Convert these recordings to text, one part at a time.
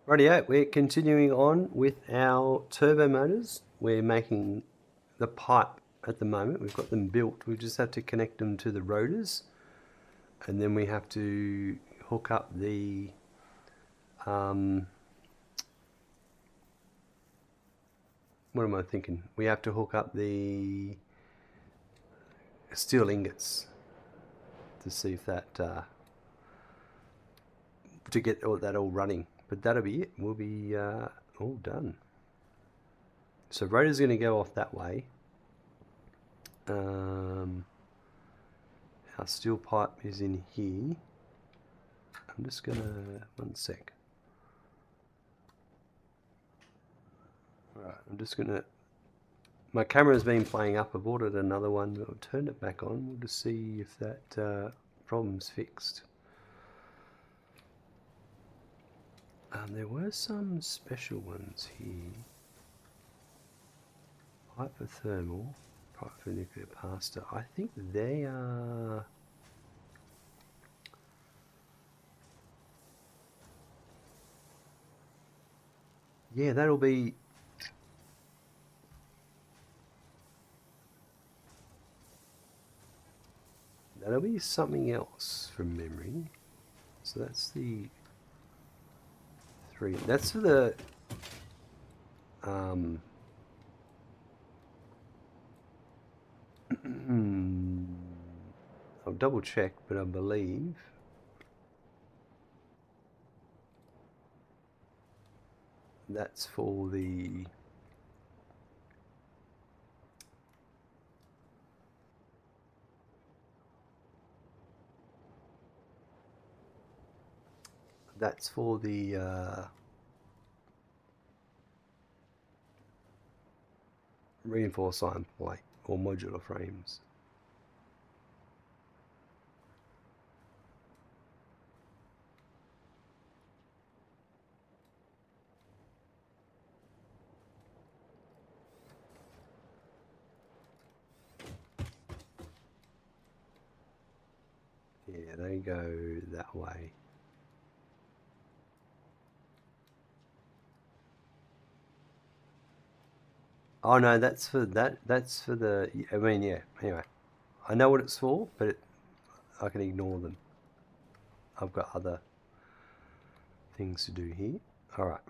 Rightio, we're continuing on with our turbo motors. We're making the pipe at the moment. We've got them built. We just have to connect them to the rotors, and then we have to hook up the what am I thinking? We have to hook up the steel ingots to see if that to get all that all running. But that'll be it. We'll be all done. So rotor's going to go off that way. Our steel pipe is in here. I'm just gonna, one sec. Alright, I'm just gonna, my camera's been playing up. I've ordered another one, but I've turned it back on. We'll just see if that problem's fixed. There were some special ones here. Pipe for thermal, pipe for nuclear pasta. I think they are... Yeah, that'll be... That'll be something else from memory. So that's the... three. That's for the... I'll double check, but I believe that's for the reinforced iron plate or modular frames. Yeah, they go that way. Oh no, that's for that. That's for the. I mean, yeah. Anyway, I know what it's for, but I can ignore them. I've got other things to do here. All right.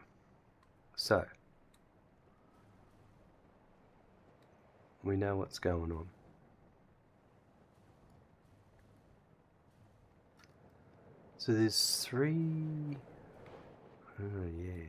So we know what's going on. So there's three. Oh yeah.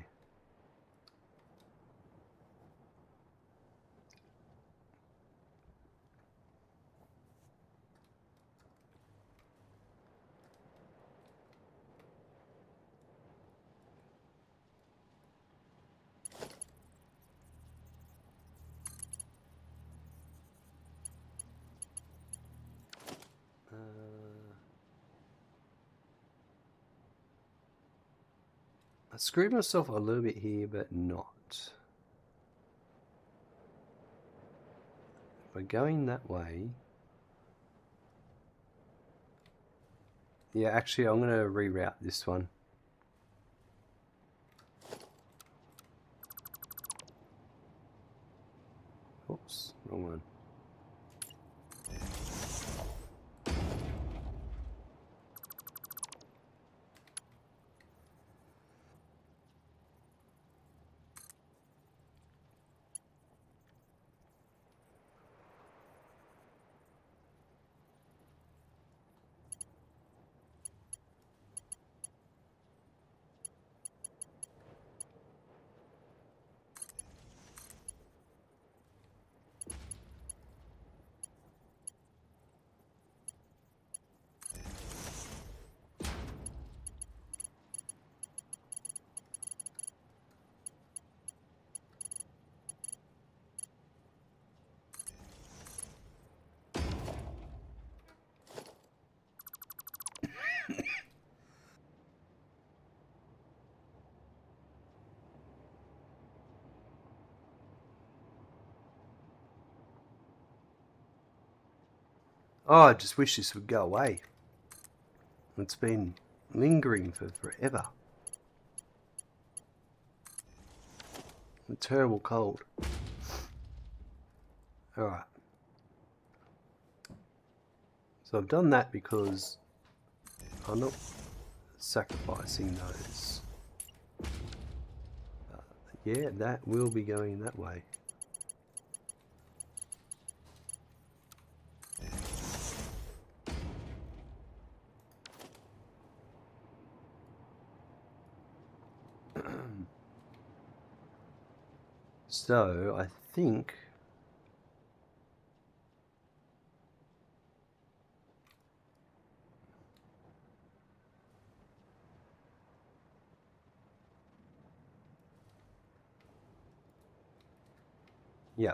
I screwed myself a little bit here, but not. By going that way... Yeah, actually, I'm going to reroute this one. Oops, wrong one. Oh, I just wish this would go away. It's been lingering for forever. A terrible cold. Alright. So I've done that because I'm not sacrificing those. Yeah, that will be going that way. So I think yeah.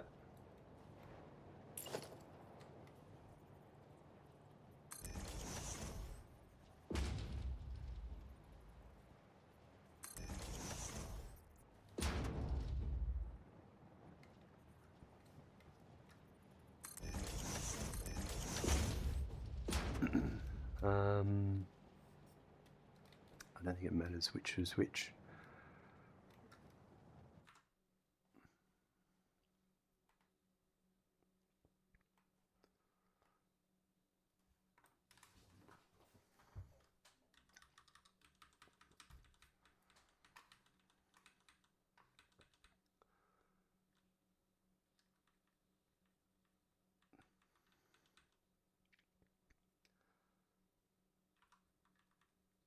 I don't think it matters which is which.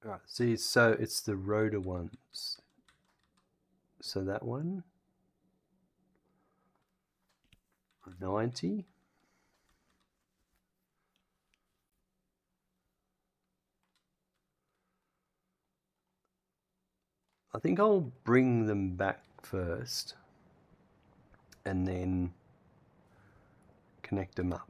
Alright, see, so it's the rotor ones. So that one, 90. I think I'll bring them back first and then connect them up.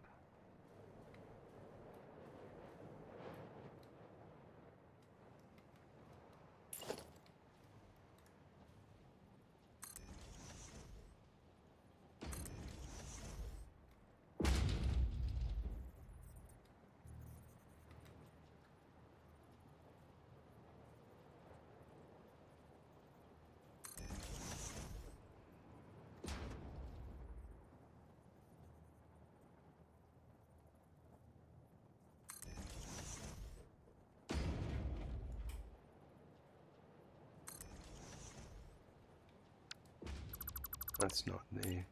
That's not there.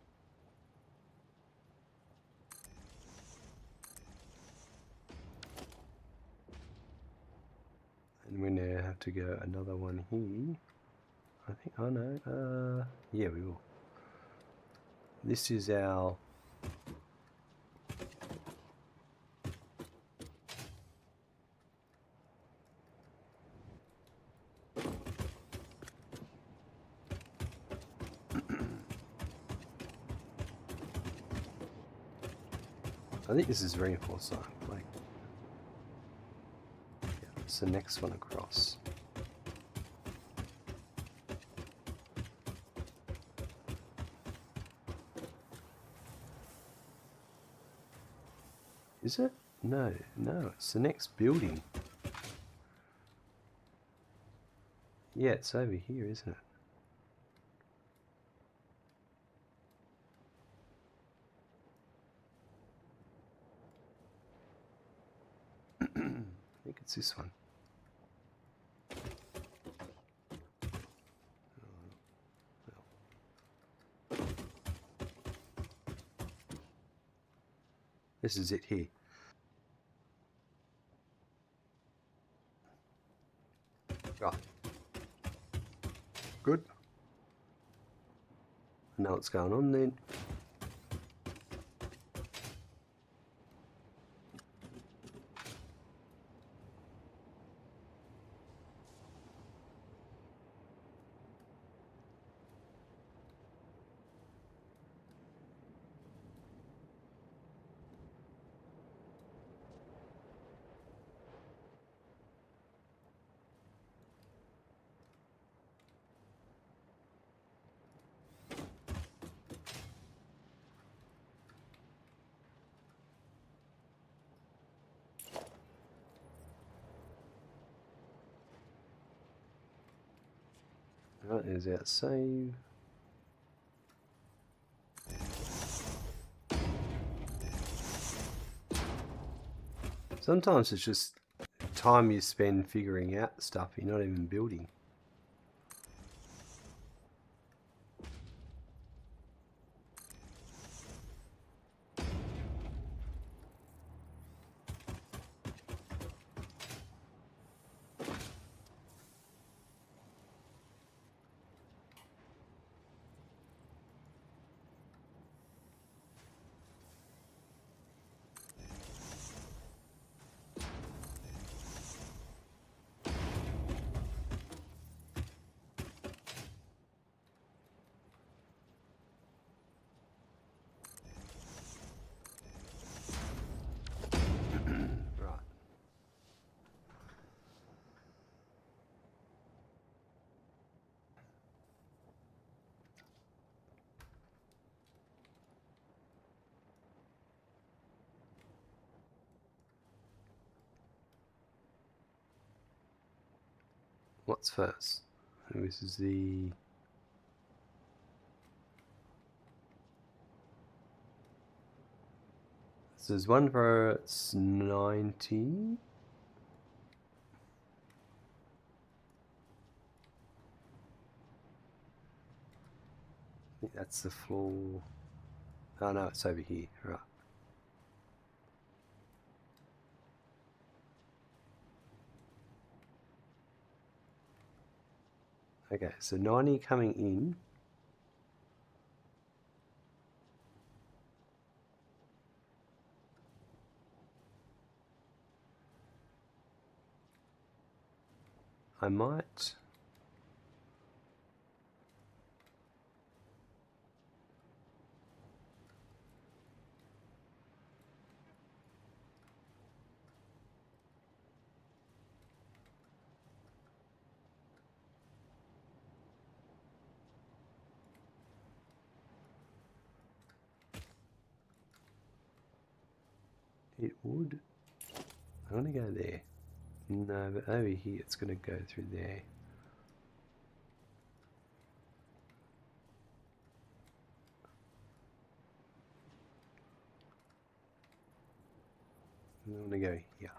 And we now have to go another one here. I think, oh no, yeah, we will. This is our I think this is reinforced iron plate. Yeah, it's the next one across. Is it? No, no, it's the next building. Yeah, it's over here, isn't it? I think it's this one. This is it here. Right. Good. I know what's going on then. Right, there's our save. Sometimes it's just time you spend figuring out stuff you're not even building. What's first? This is the... So there's one for it's 90. I think that's the floor. Oh no, it's over here. Right. Okay, so 90 coming in. I might... It would. I want to go there. No, but over here it's going to go through there. I want to go here.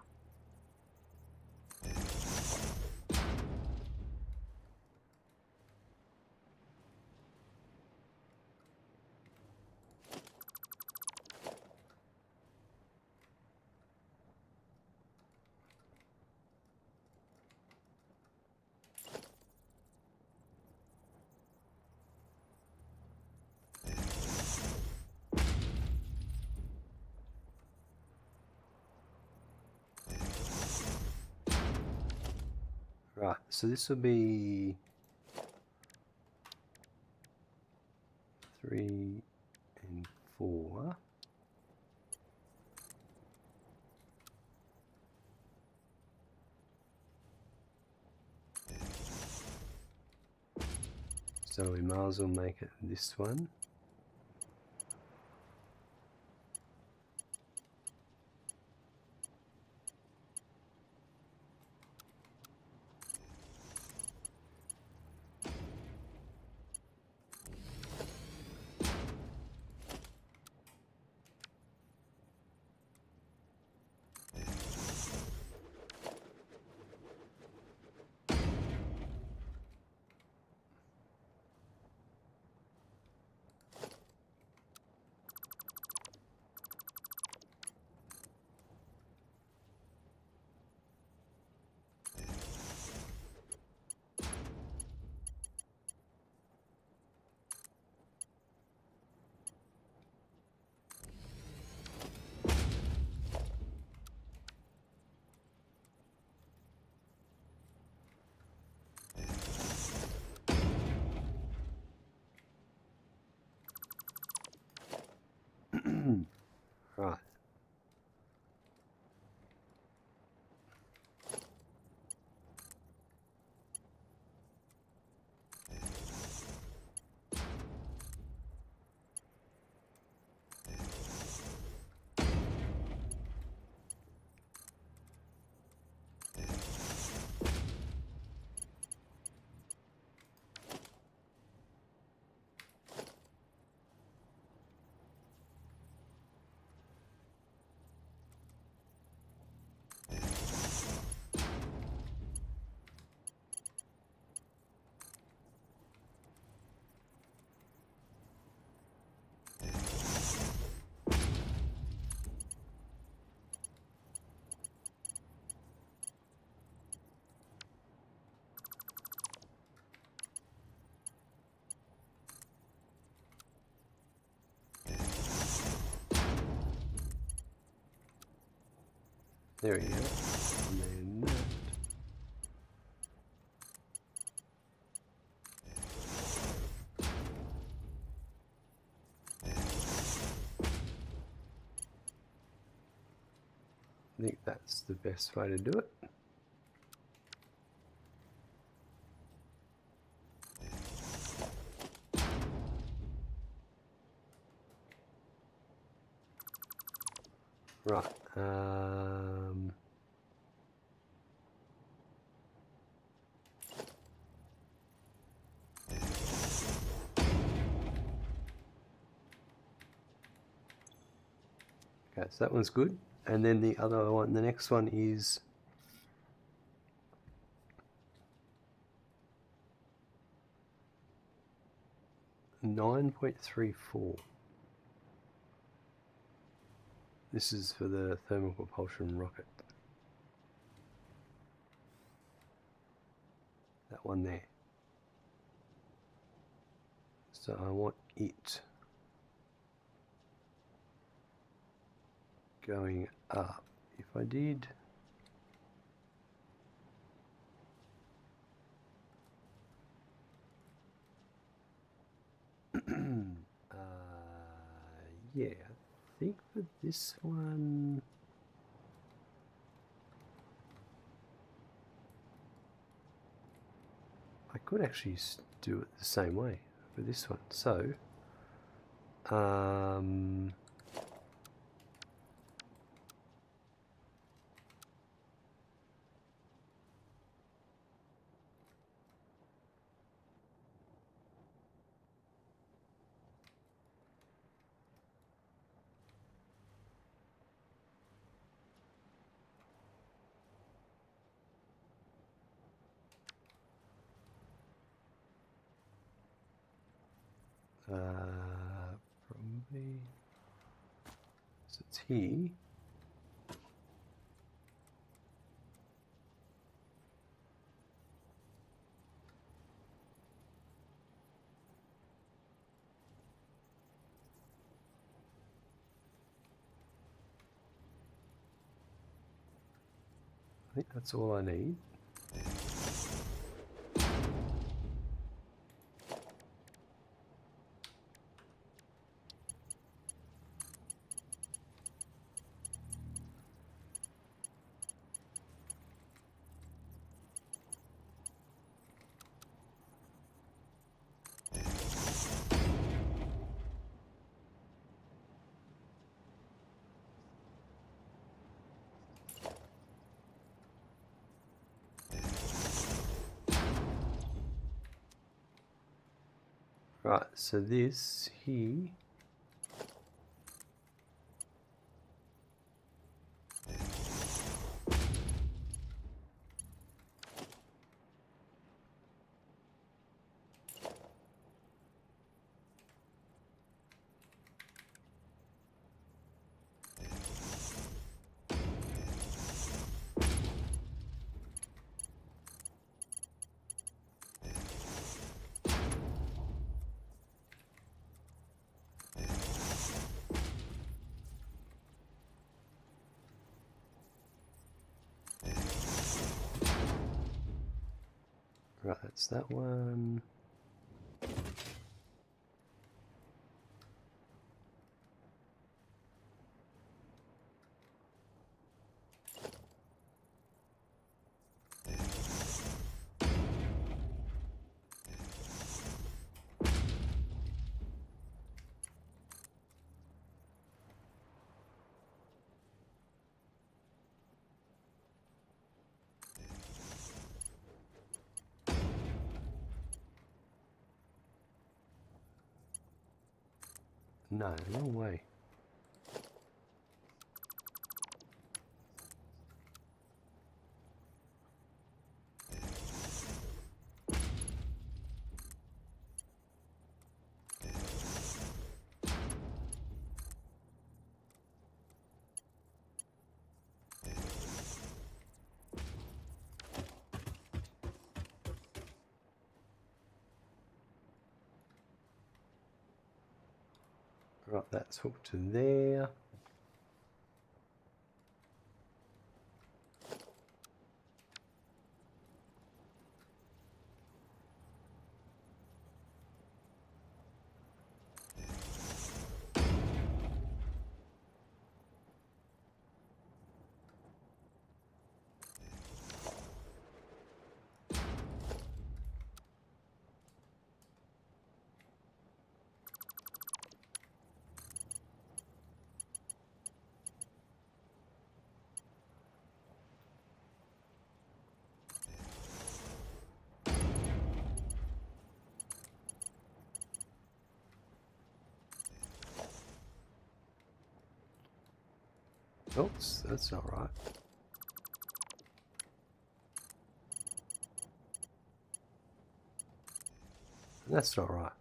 Right, so this will be 3 and 4. So we might as well make it this one. There we go. And then that. I think that's the best way to do it. Right. Okay, so that one's good. And then the other one, the next one is 9.34. This is for the thermal propulsion rocket. That one there. So I want it going up. If I did yeah, I think for this one I could actually do it the same way for this one. So probably, so it's here. I think that's all I need. Right, so this here right, that's that one. No, wrong way. Right, that's hooked to there. Oops, that's not right. That's not right.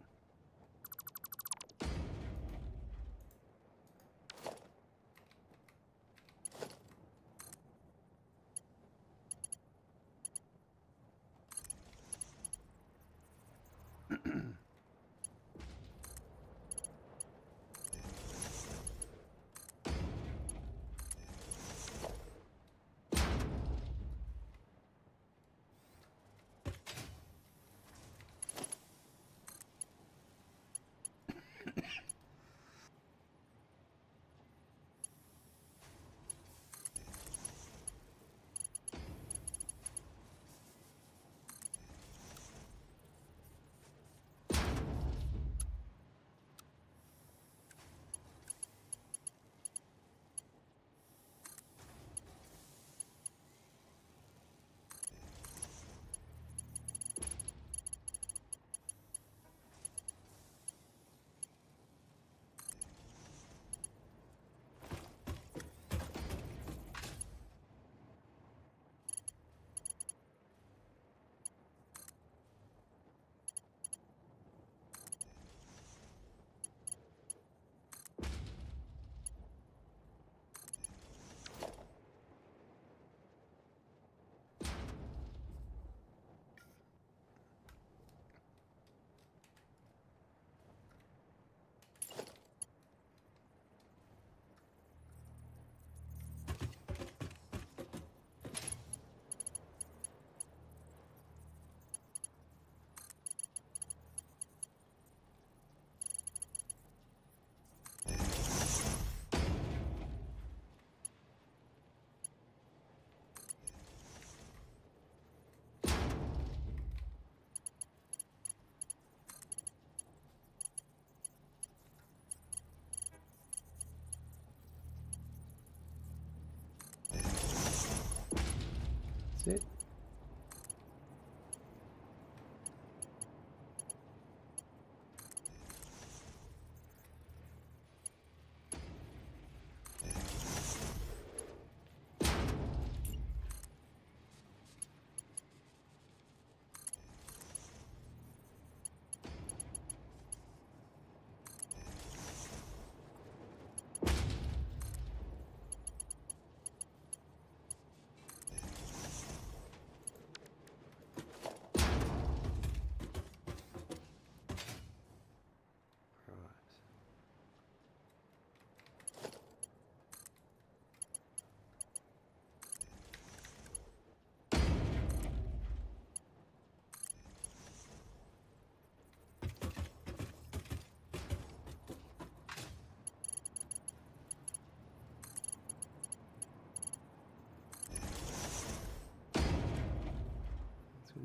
That's it.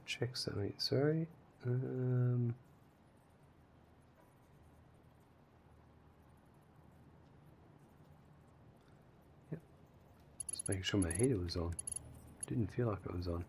Check something. Sorry. Yep. Just making sure my heater was on. Didn't feel like it was on.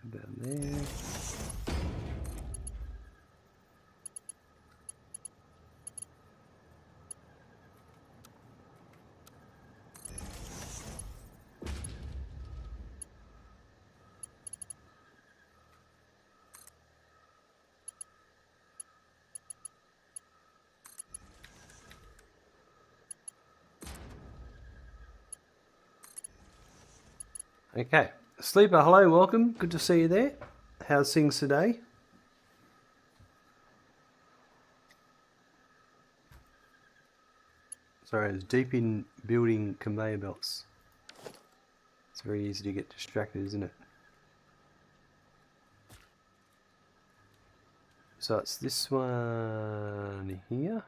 Down there. Okay, Sleeper, hello, welcome. Good to see you there. How's things today? Sorry, I was deep in building conveyor belts. It's very easy to get distracted, isn't it? So it's this one here.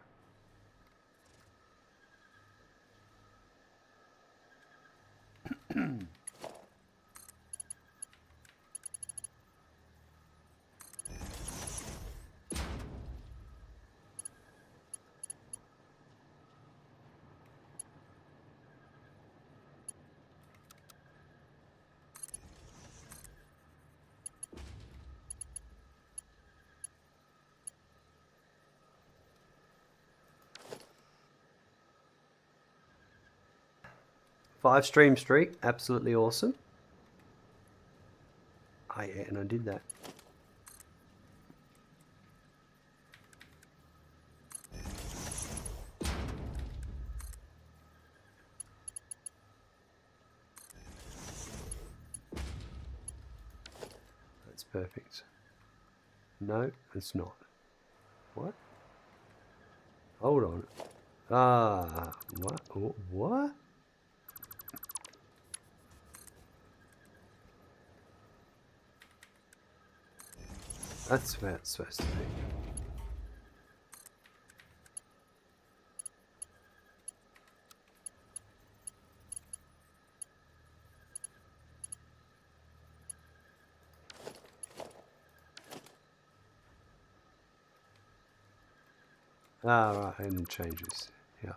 Five stream streak, absolutely awesome. Oh yeah, and I did that. That's perfect. No, it's not. What? Hold on. Ah, what? What? That's where it's supposed to be. Ah, right, and changes. Yeah.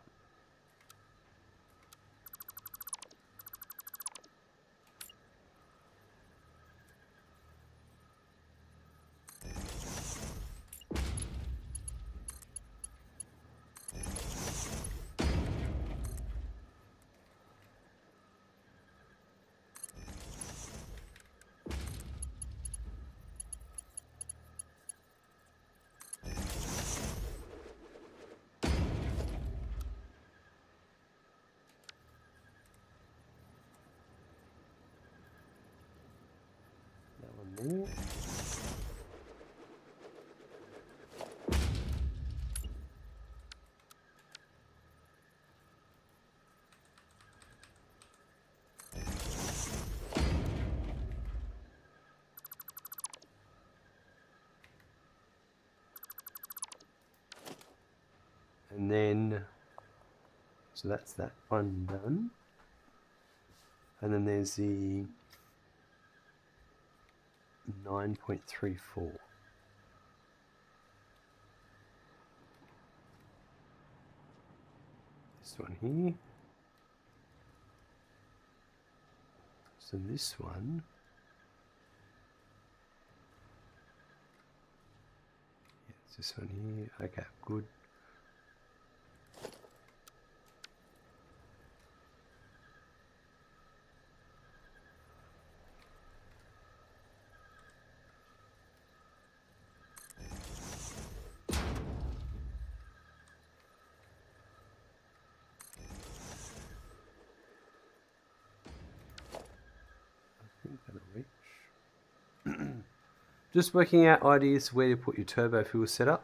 That one there. And then, so that's that one done. And then there's the 9.34. This one here. So this one, yeah, it's this one here. Okay, good. Just working out ideas where to put your turbo fuel setup.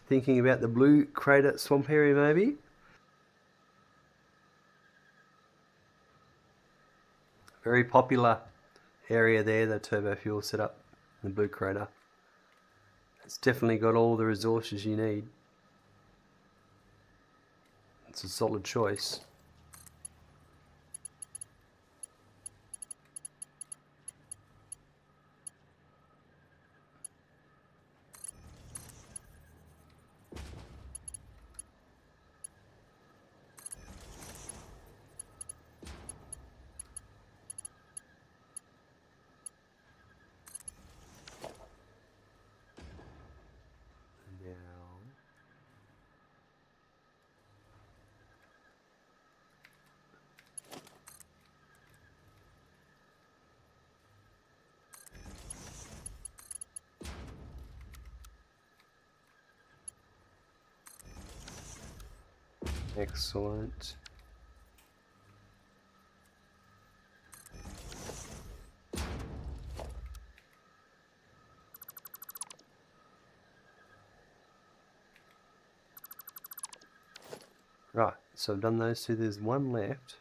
Thinking about the blue crater swamp area maybe. Very popular area there, the turbo fuel setup, the blue crater. It's definitely got all the resources you need. It's a solid choice. Excellent. Right, so I've done those two. There's one left.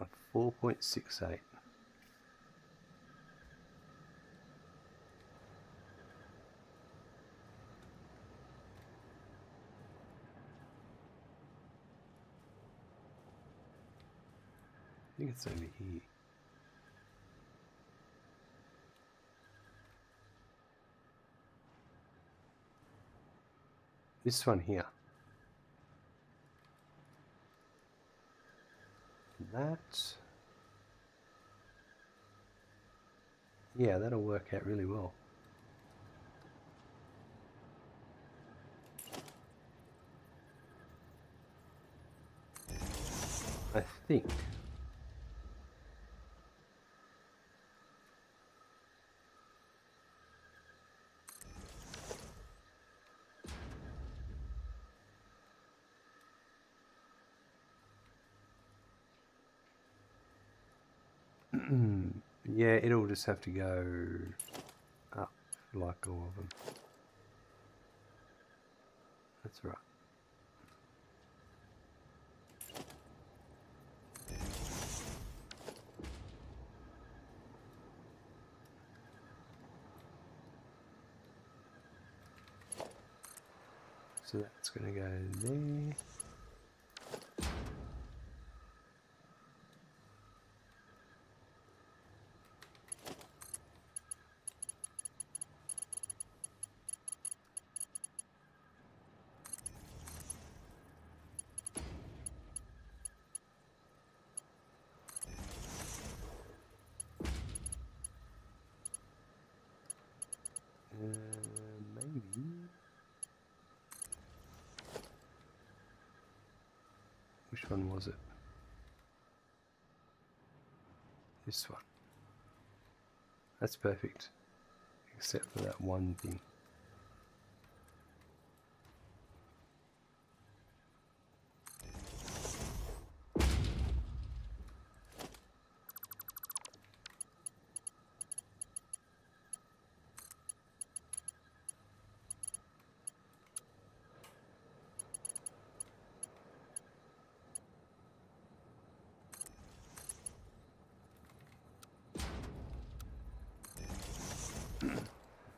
A 4.68. I think it's over here. This one here. That. Yeah, that'll work out really well. I think. Yeah, it'll just have to go up like all of them. That's right. So that's going to go there. Maybe. Which one was it? This one. That's perfect. Except for that one thing.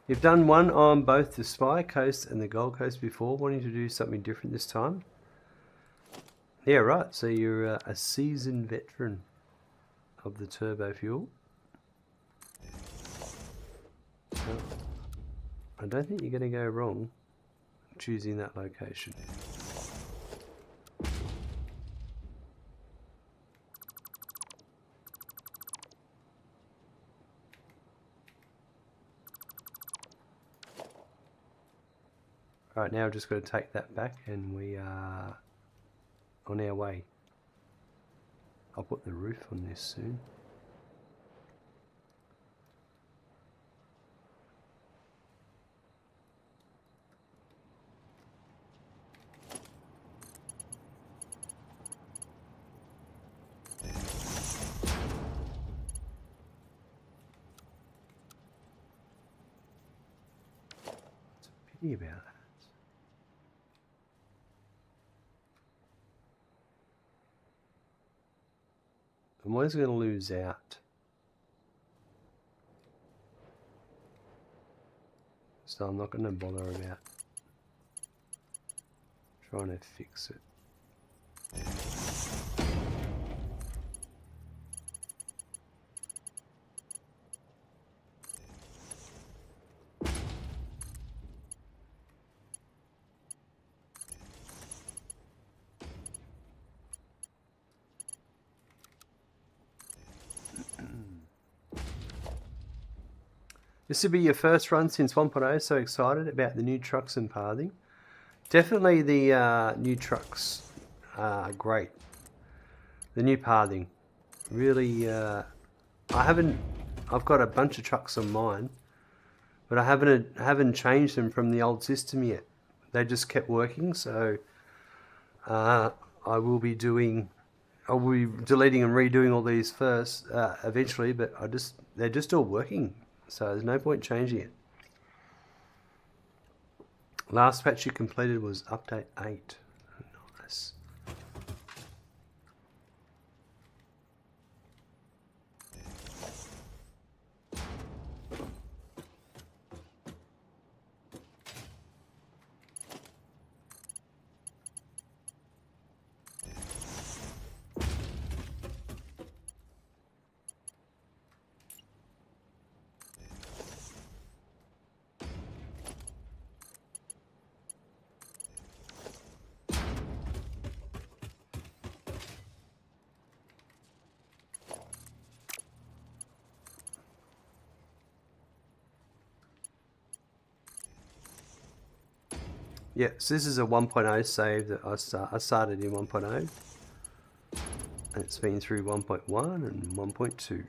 You've done one on both the Spy Coast and the Gold Coast before, wanting to do something different this time? Yeah, right. So you're a seasoned veteran of the turbo fuel. Well, I don't think you're going to go wrong choosing that location. Right, now I've just got to take that back and we are on our way. I'll put the roof on this soon. It's a pity about that. I'm always going to lose out. So I'm not going to bother about trying to fix it. This will be your first run since 1.0, so excited about the new trucks and pathing. Definitely the new trucks are great. The new pathing. Really, I've got a bunch of trucks on mine, but I haven't changed them from the old system yet. They just kept working, so I will be deleting and redoing all these first eventually, but they're just all working, so there's no point changing it. Last patch you completed was update 8. Nice. Yeah, so this is a 1.0 save that I started in 1.0, and it's been through 1.1 and 1.2.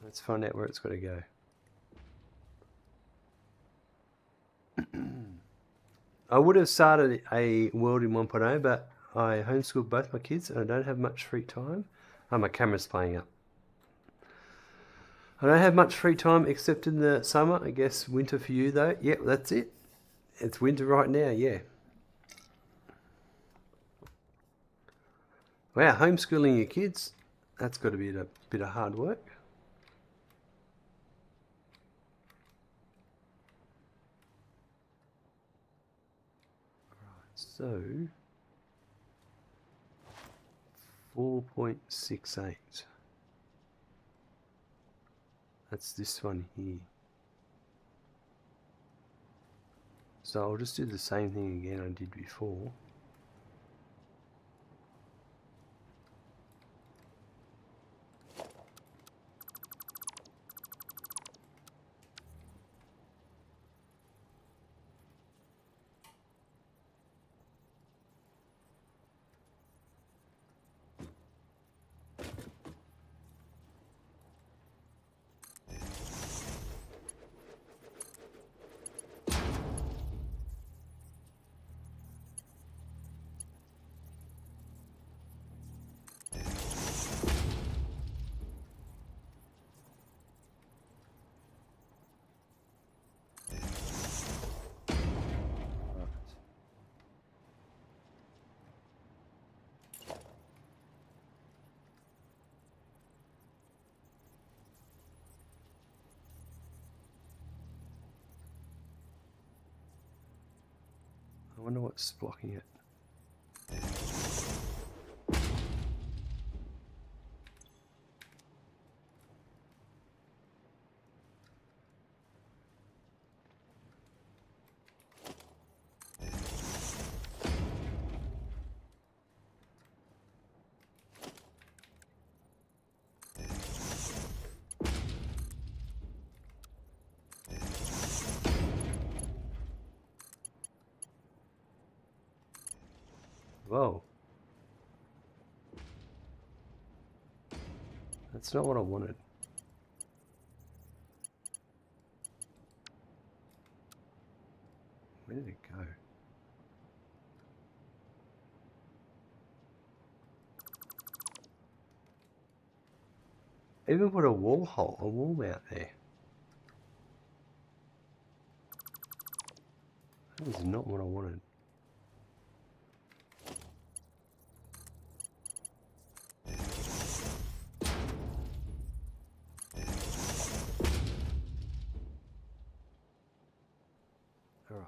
Let's find out where it's got to go. I would have started a world in 1.0, but I homeschooled both my kids and I don't have much free time. Oh, my camera's playing up. I don't have much free time except in the summer. I guess winter for you though. Yep, that's it. It's winter right now, yeah. Wow, homeschooling your kids, that's got to be a bit of hard work. So 4.68. That's this one here. So I'll just do the same thing again I did before. I wonder what's blocking it. Whoa. That's not what I wanted. Where did it go? Even put a wall mount there. That is not what I wanted. All right.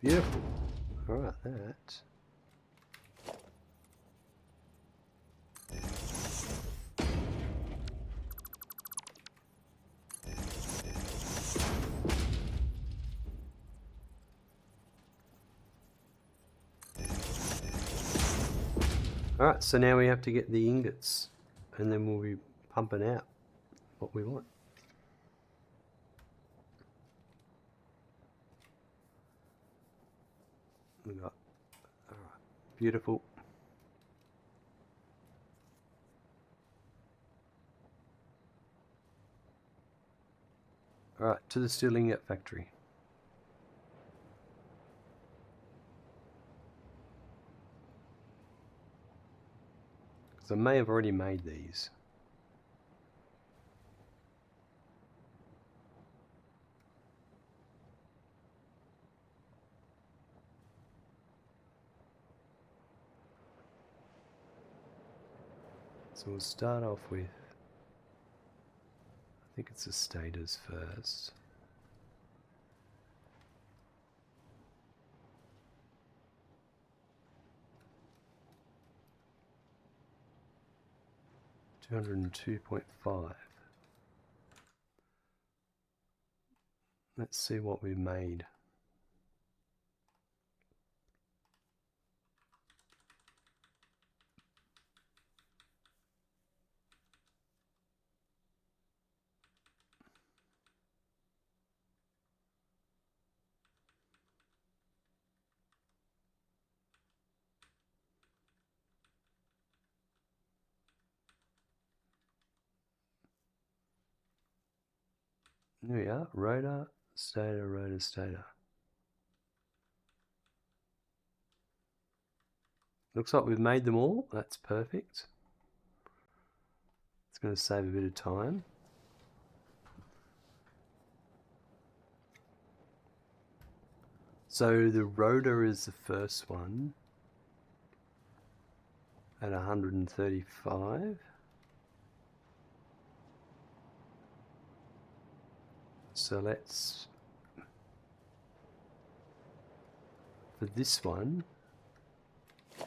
Beautiful. All right, that. All right, so now we have to get the ingots, and then we'll be pumping out what we want. We got, all right, beautiful. All right, to the Steel Ingot factory. Because I may have already made these. So we'll start off with, I think it's the stators first. $202.5. Let's see what we made. There we are, rotor, stator, rotor, stator. Looks like we've made them all, that's perfect. It's going to save a bit of time. So the rotor is the first one at 135. So let's, for this one, I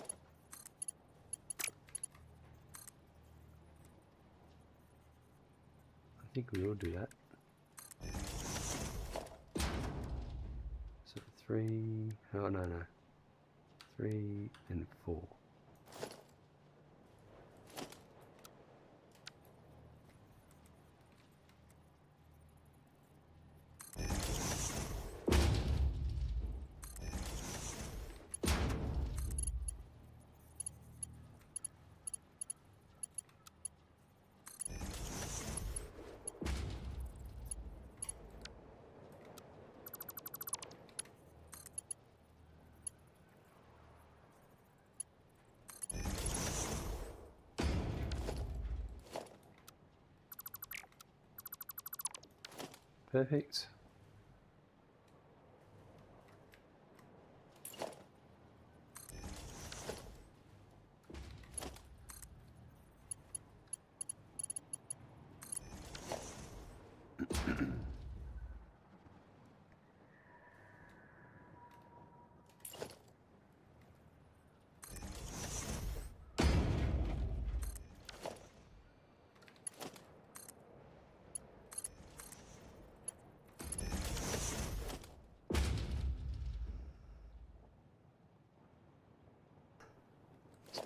think we will do that. So 3, oh no, 3 and 4. Perfect.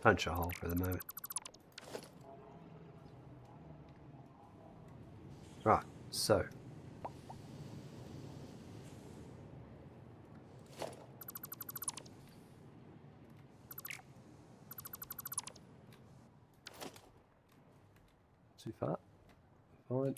punch a hole for the moment. Right, so. Too far? Fine.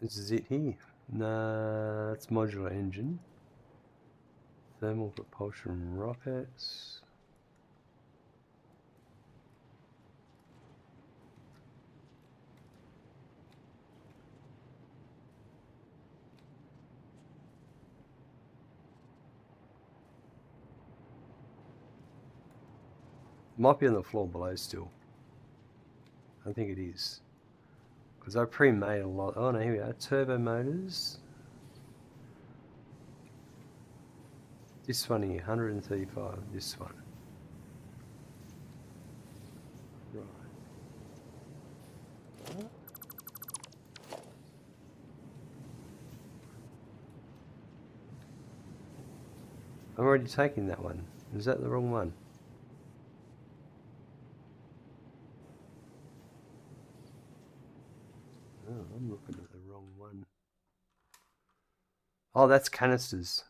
This is it here. Nah, it's modular engine. Thermal propulsion rockets. Might be on the floor below still. I think it is. Because I pre-made a lot. Oh no, here we are. Turbo motors. This one here, 135. This one. Right. I'm already taking that one. Is that the wrong one? Oh, I'm looking at the wrong one. Oh, that's canisters.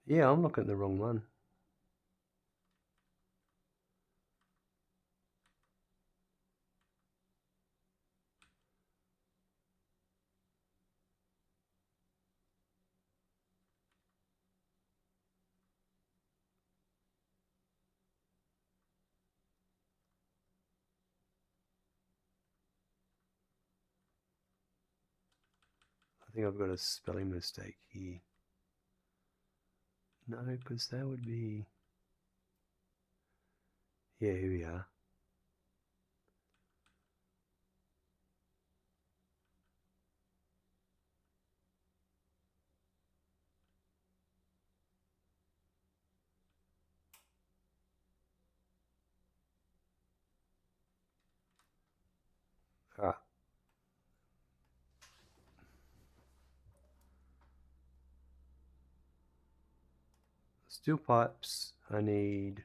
Yeah, I'm looking at the wrong one. I think I've got a spelling mistake here. No, because that would be... Yeah, here we are. Ah. Steel pipes, I need...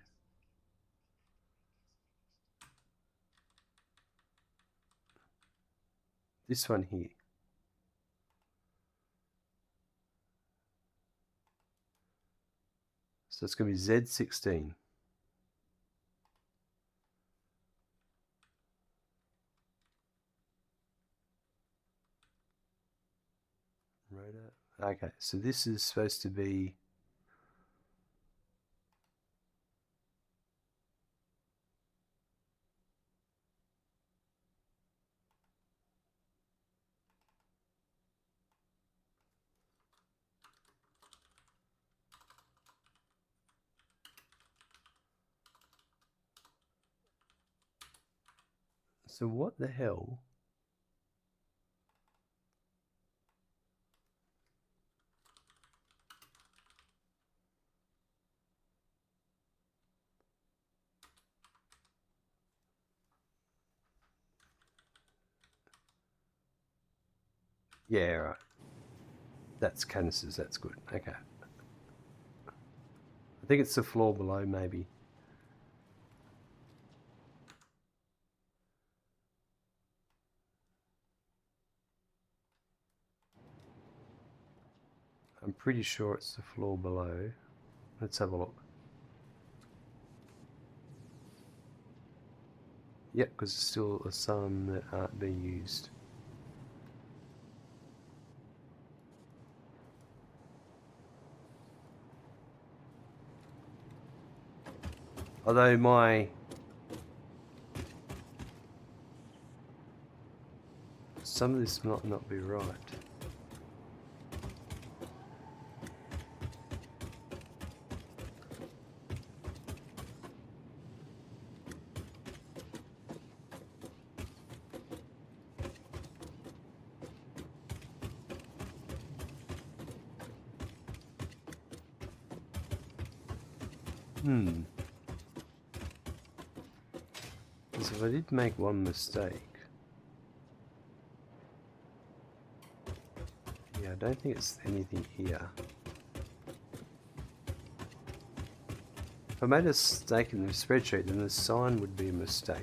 this one here. So it's going to be Z16. Rotor. Okay, so this is supposed to be... So what the hell? Yeah, right. That's canisters, that's good. Okay. I think it's the floor below, maybe. I'm pretty sure it's the floor below. Let's have a look. Yep, because there's still some that aren't being used. Although some of this might not be right. Because if I did make one mistake... don't think it's anything here. If I made a mistake in the spreadsheet, then the sign would be a mistake.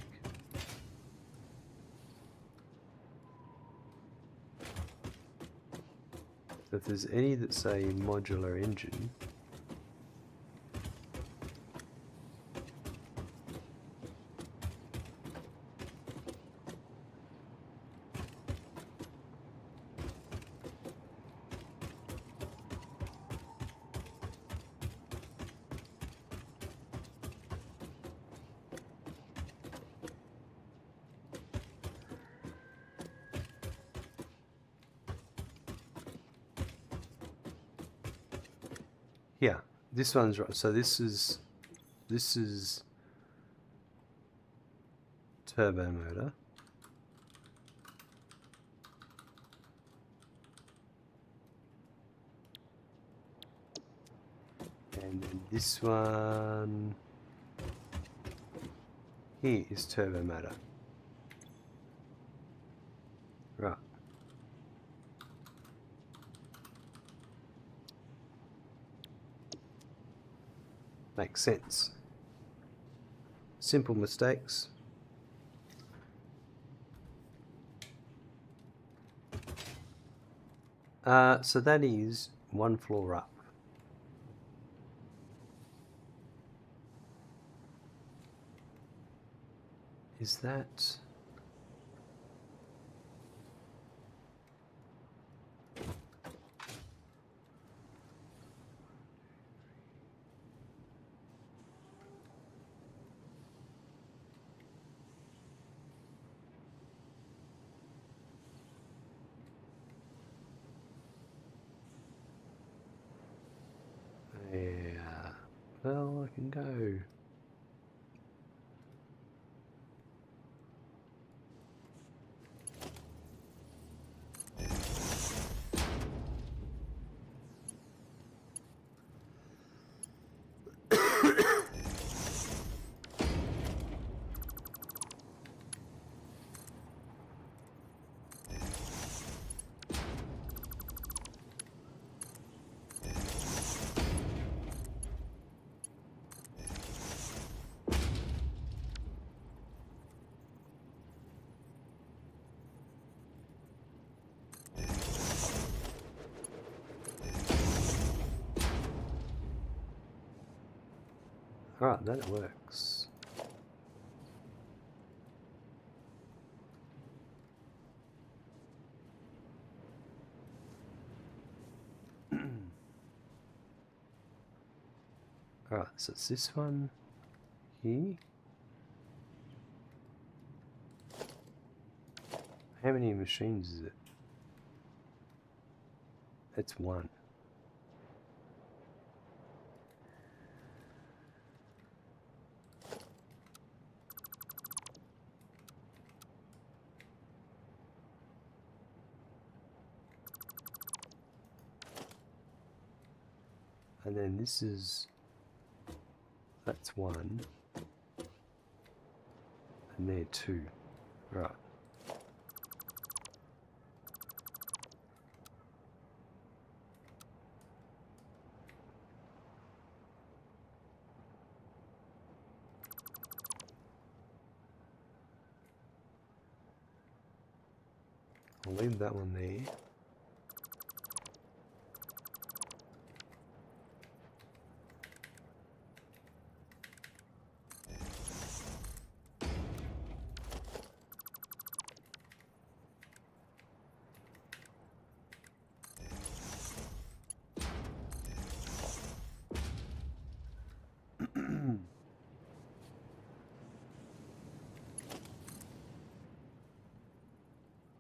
So if there's any that say modular engine, yeah, this one's right. So this is turbo motor. And then this one here is turbo motor. Right. Makes sense. Simple mistakes. So that is one floor up. Is that... Yeah, well, I can go. Alright, that works. Alright, so it's this one here. How many machines is it? It's one. And then this is, that's one, and there two, right. I'll leave that one there.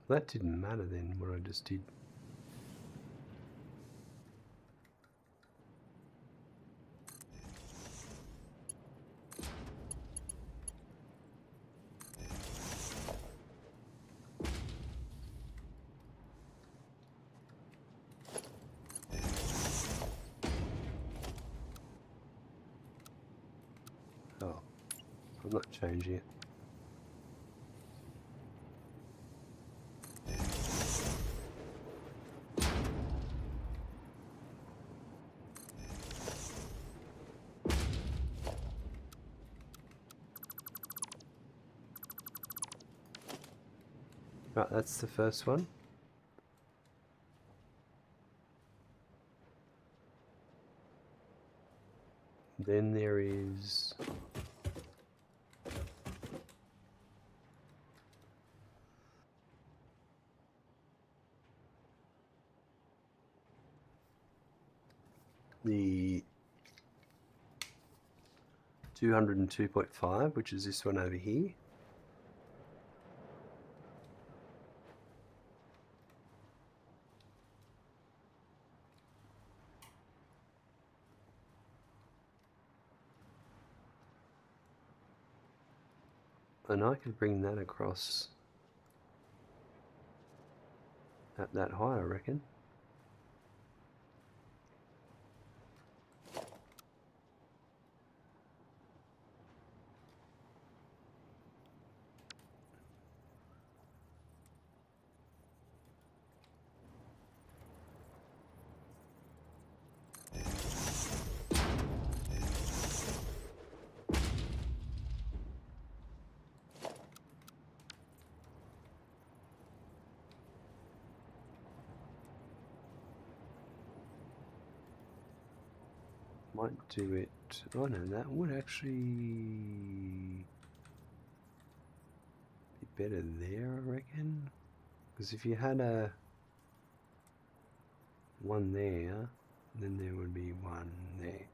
That didn't matter then, what I just did. Oh, I'm not changing it. Right, that's the first one. Then there is the 202.5, which is this one over here. And I could bring that across at that height, I reckon. Might do it. Oh no, that would actually be better there, I reckon. Because if you had a one there, then there would be one there.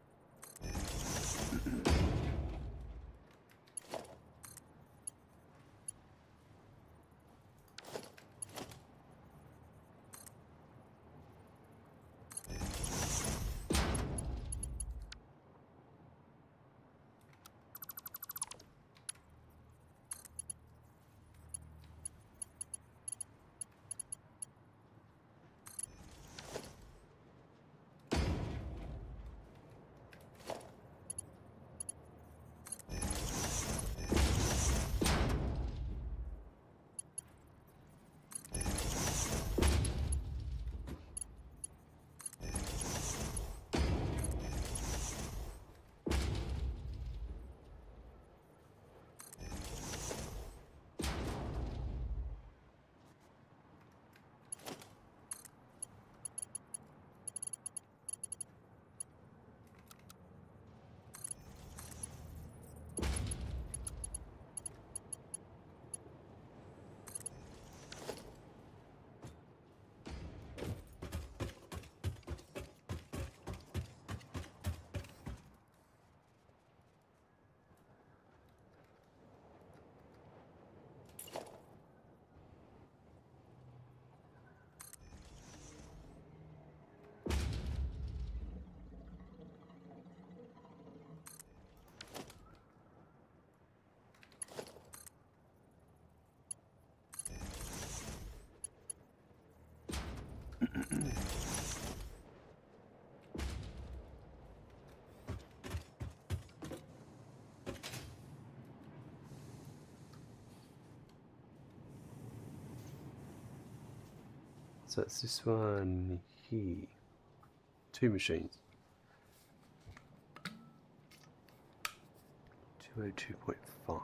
So it's this one here. Two machines. 202.5.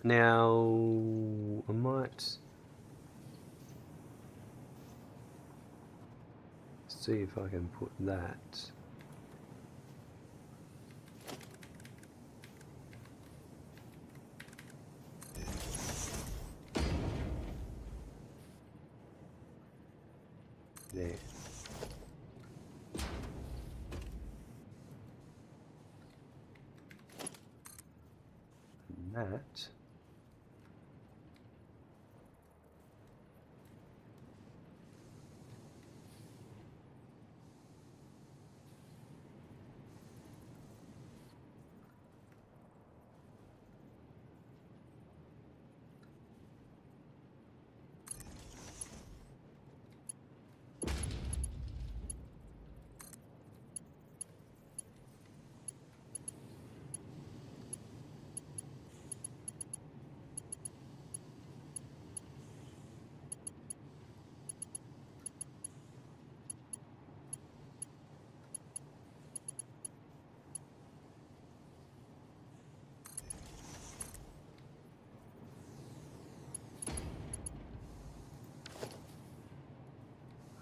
Now, I might see if I can put that. There. And that.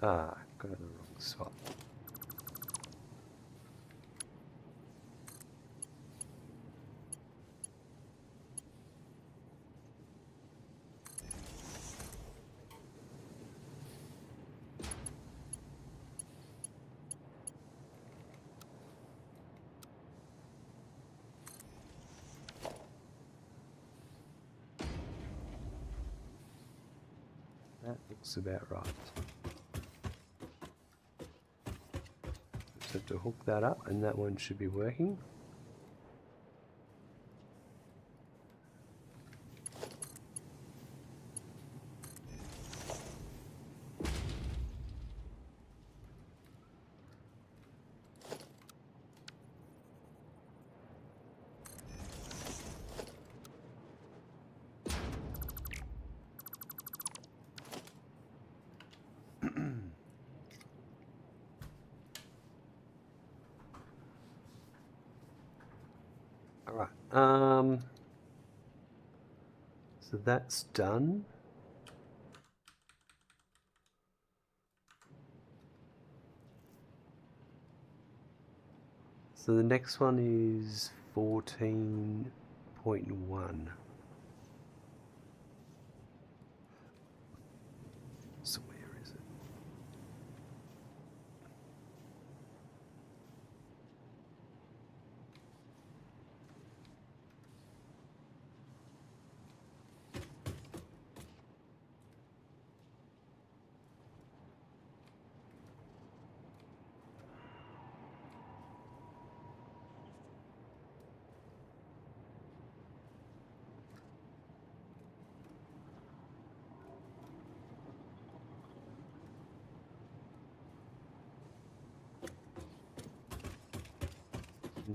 Ah, got it in the wrong spot. That looks about right. Just have to hook that up and that one should be working. Alright, so that's done. So the next one is 14.1. So where is it?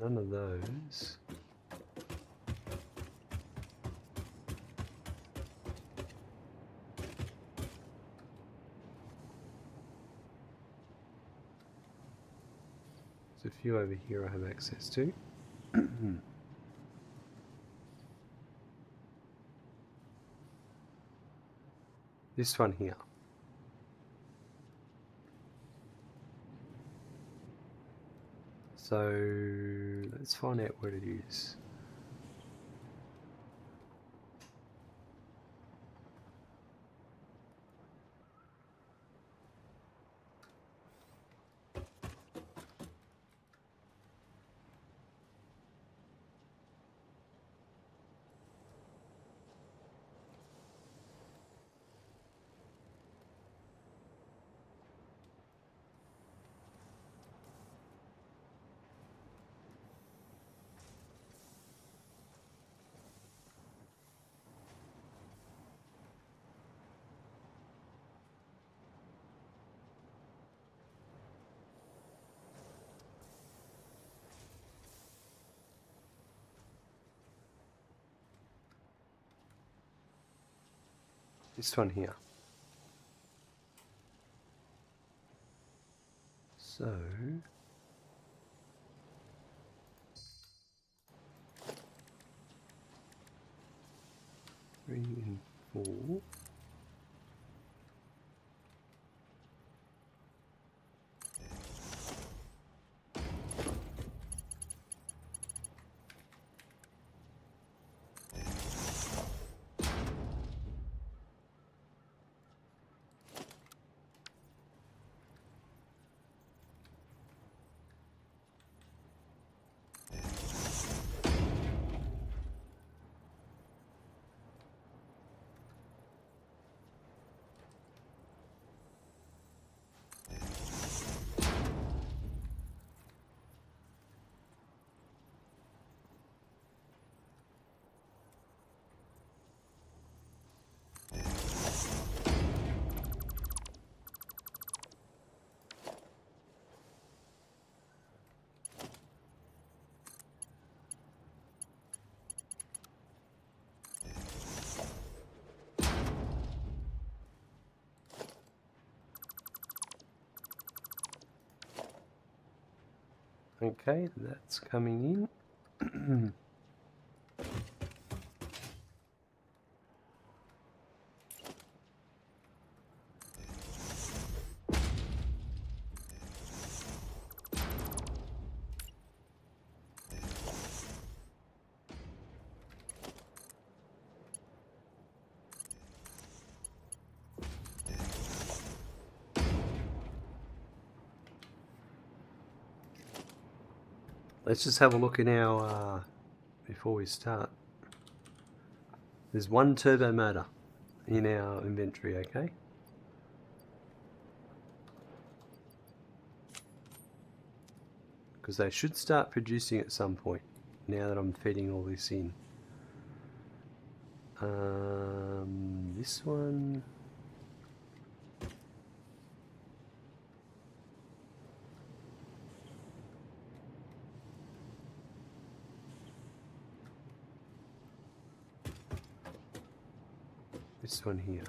None of those. There's a few over here I have access to. This one here. So let's find out what it is. This one here. So three and four. Okay, that's coming in. Let's just have a look in our, before we start. There's one turbo motor in our inventory, okay? Because they should start producing at some point, now that I'm feeding all this in. This one... This one here.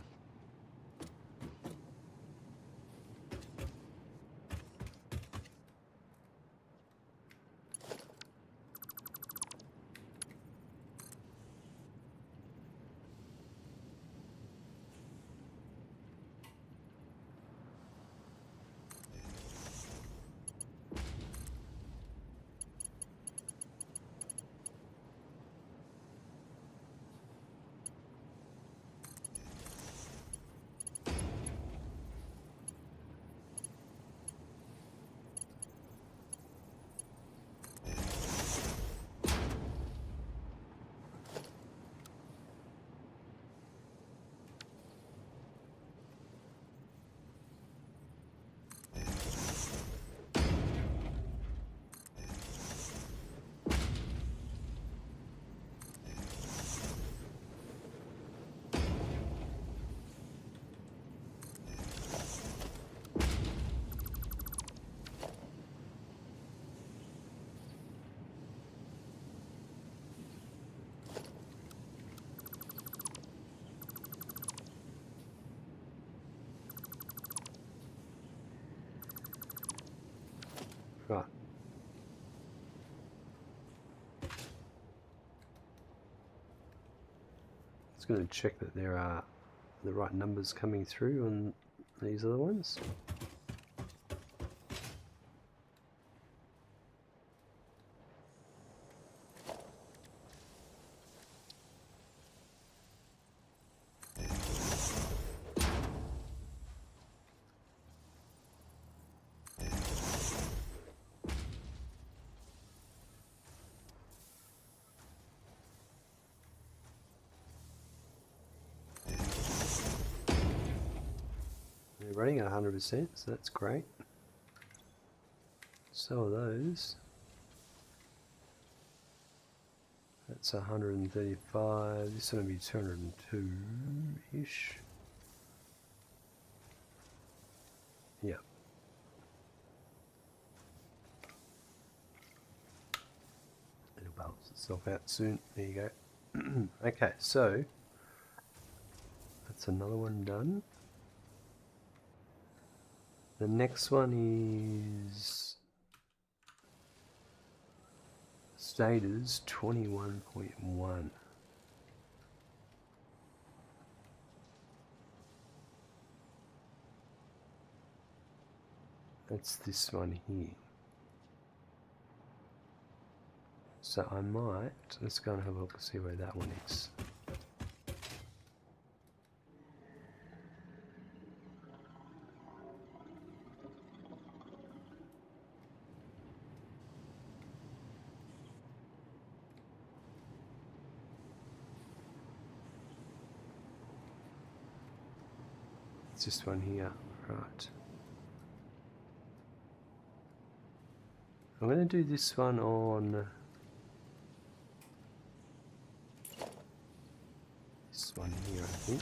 Right. Just going to check that there are the right numbers coming through on these other ones. They're running at 100%, so that's great. So are those. That's 135. This one will be 202-ish. Yeah. It'll balance itself out soon. There you go. Okay, so that's another one done. The next one is status 21.1. That's this one here. So I might, let's go and have a look and see where that one is. It's this one here, right. I'm going to do this one on this one here, I think.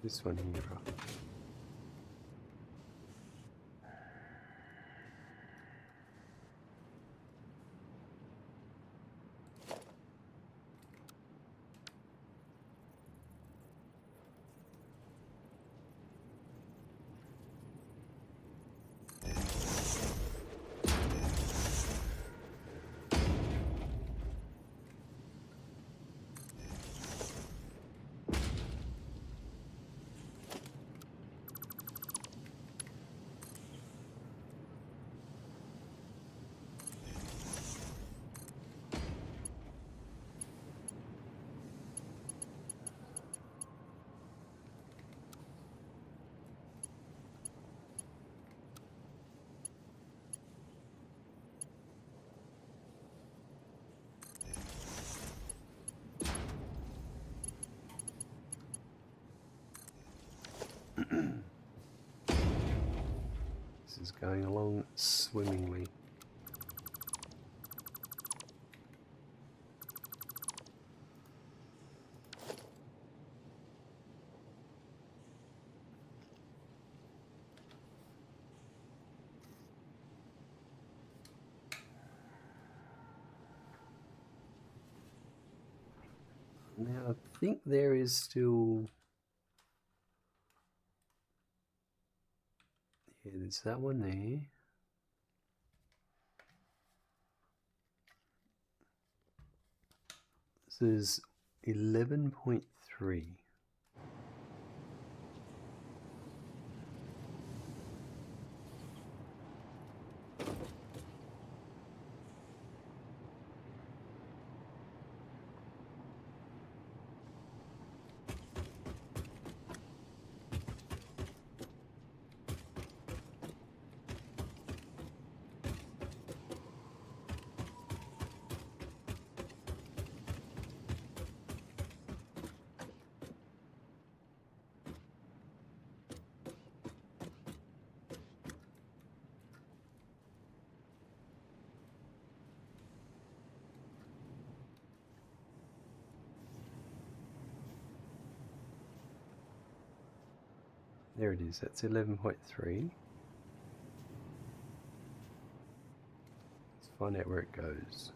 This one here. This is going along swimmingly. Now I think there is still... Yeah, there's that one there. This is 11.3. There it is, that's 11.3. Let's find out where it goes.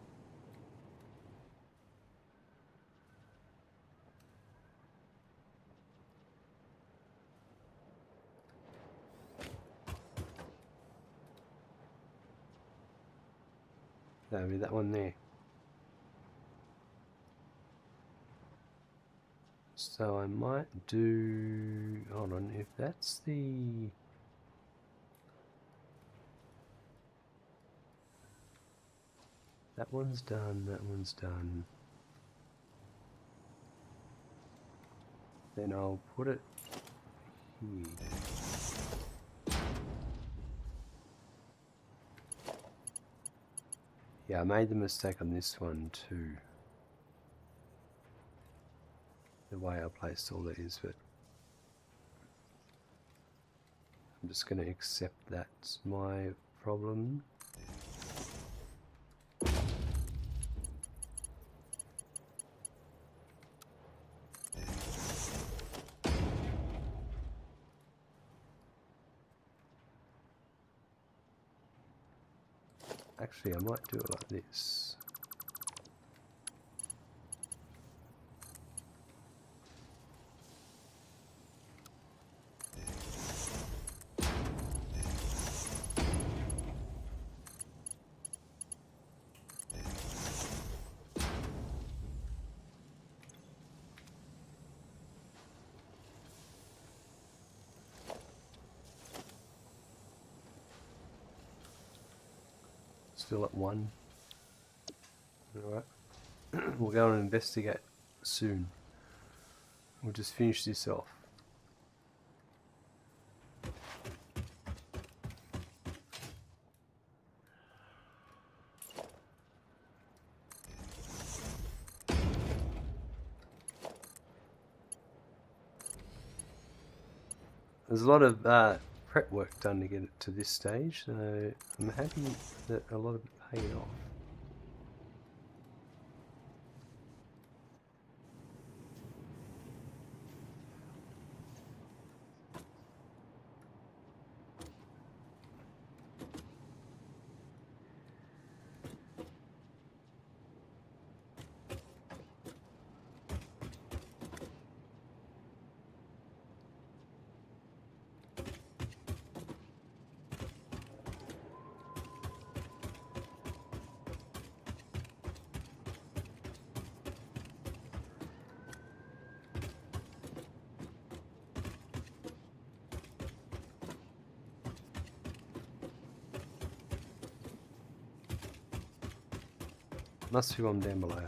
That'll be that one there. So I might do, hold on, if that's the, that one's done, that one's done, then I'll put it here. Yeah, I made the mistake on this one too. The way I placed all these, but I'm just going to accept that's my problem. Actually, I might do it like this. Still at 1. Alright. We'll go and investigate soon. We'll just finish this off. There's a lot of prep work done to get it to this stage, so I'm happy that a lot of it paid off. Must be one down below.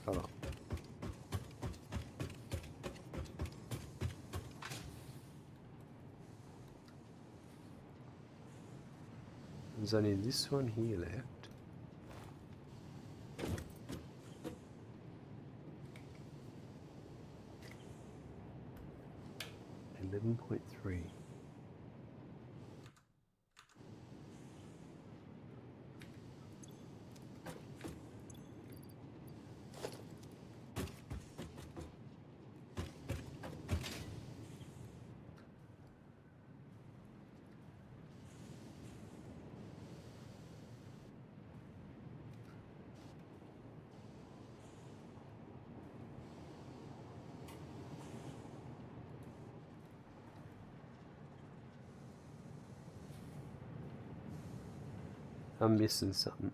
Hold on. There's only this one here left. .3. I'm missing something.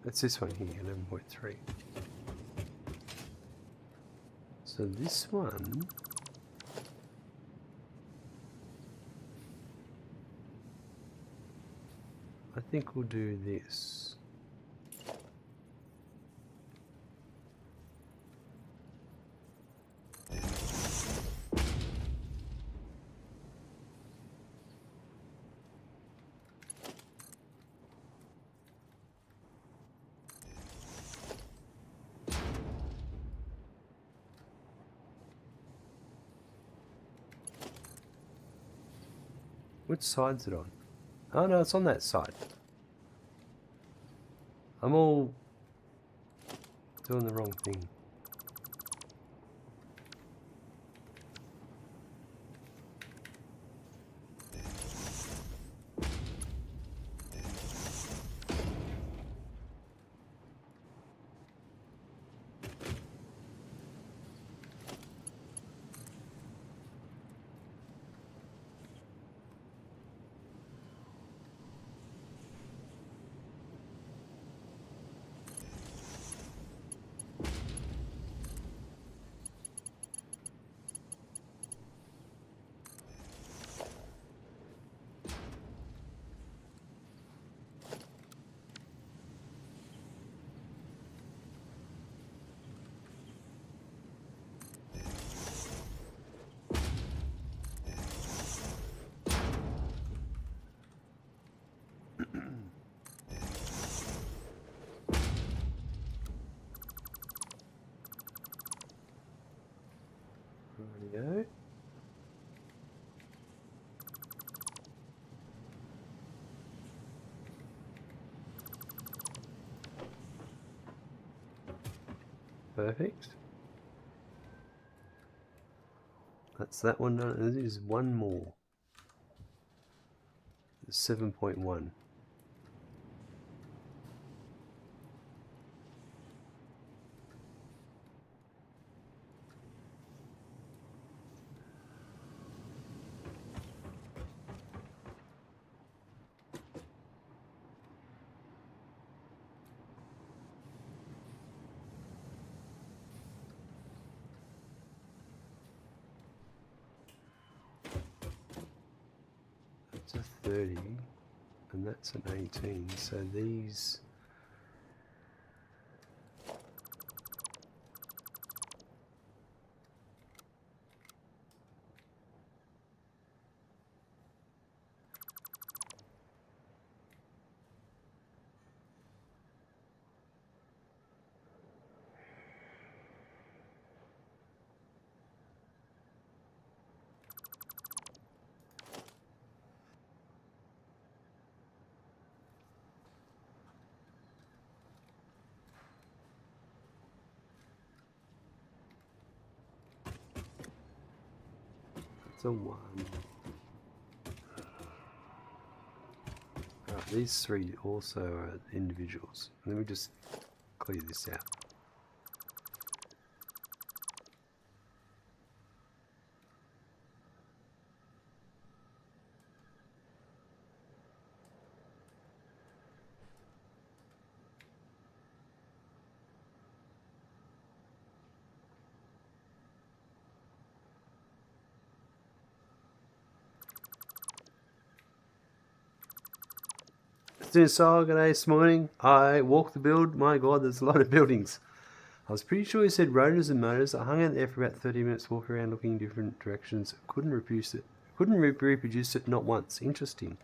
That's this one here, 11.3. So this one, I think we'll do this. Which side's it on? Oh no, it's on that side. I'm all doing the wrong thing. Rightio. Perfect. That's that one done. There's one more. 7.1. That's a 30, and that's an 18. So these. It's a 1. Right, these 3 also are individuals. Let me just clear this out. Doing so good day this morning. I walked the build. My god, there's a lot of buildings. I was pretty sure he said rotors and motors. I hung out there for about 30 minutes, walking around looking in different directions. Couldn't reproduce it. Reproduce it not once. Interesting.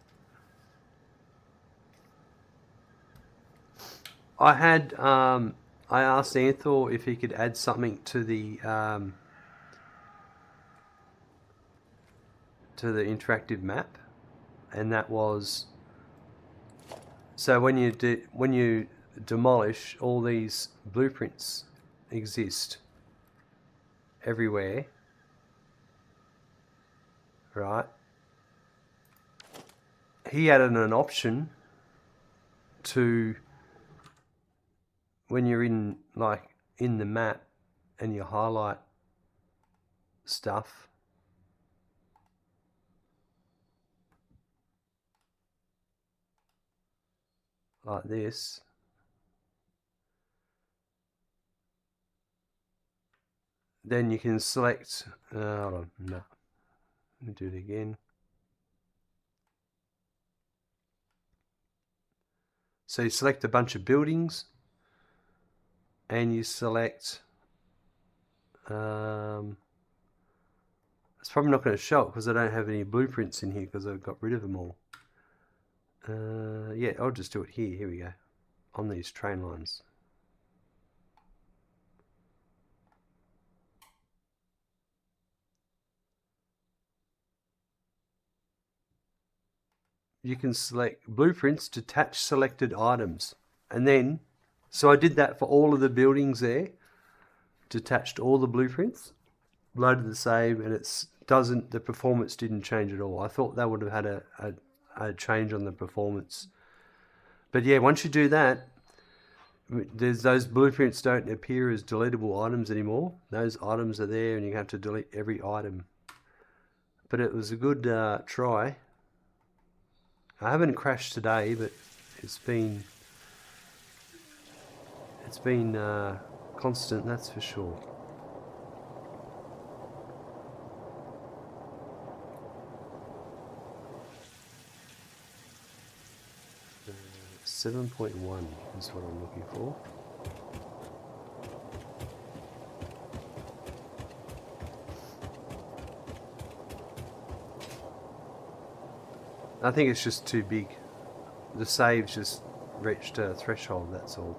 I had I asked Anthor if he could add something to the interactive map, and that was so when you demolish, all these blueprints exist everywhere, right? He added an option to when you're in the map and you highlight stuff, like this, then you can select, hold on, no, let me do it again. So you select a bunch of buildings and you select, it's probably not going to show it because I don't have any blueprints in here because I've got rid of them all. Yeah, I'll just do it here. Here we go. On these train lines. You can select blueprints, detach selected items. And then, so I did that for all of the buildings there. Detached all the blueprints, loaded the save, and the performance didn't change at all. I thought that would have had a change on the performance. But yeah, once you do that, those blueprints don't appear as deletable items anymore. Those items are there and you have to delete every item. But it was a good try. I haven't crashed today, but it's been constant, that's for sure. Uh, 7.1 is what I'm looking for. I think it's just too big. The save's just reached a threshold, that's all.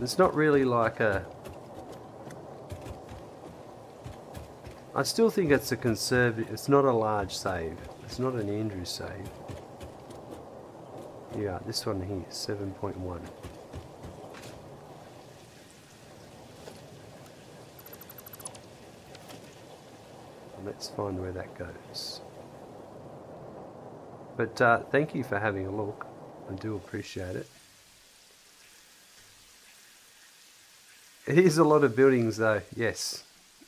It's not really like a... I still think it's a conservative... It's not a large save. It's not an Andrew save. Yeah, this one here, 7.1. Let's find where that goes. But thank you for having a look. I do appreciate it. It is a lot of buildings though, yes,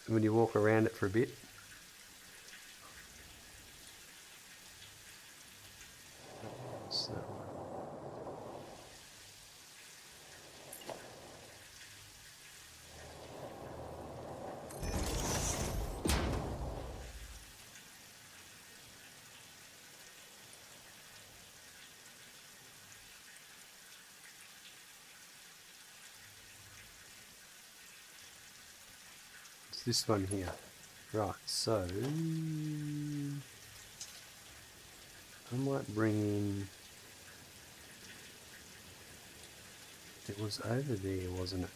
when you walk around it for a bit. So, it's this one here. Right, so I might bring in... It was over there, wasn't it?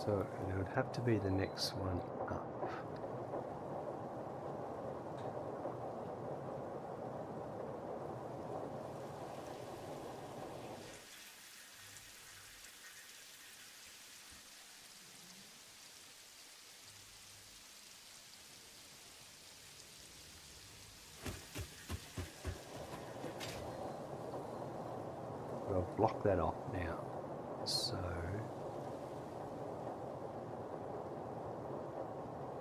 So it would have to be the next one up. I'll block that off now. So,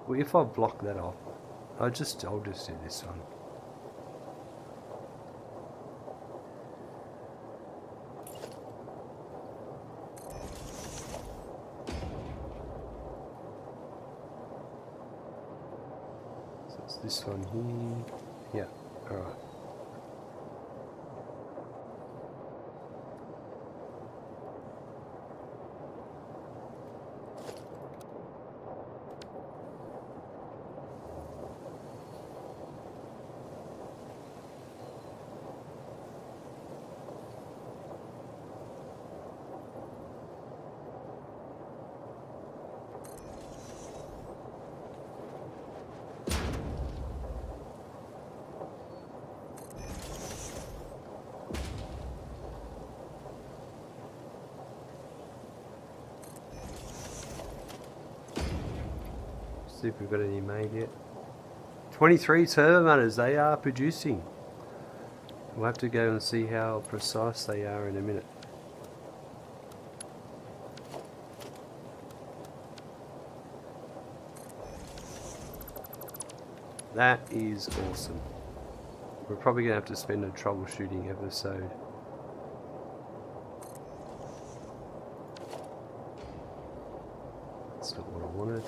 well, if I block that off, I'll just do this one. So it's this one here. Yeah. All right. See if we've got any made yet. 23 turbo motors, they are producing. We'll have to go and see how precise they are in a minute. That is awesome. We're probably going to have to spend a troubleshooting episode. That's not what I wanted.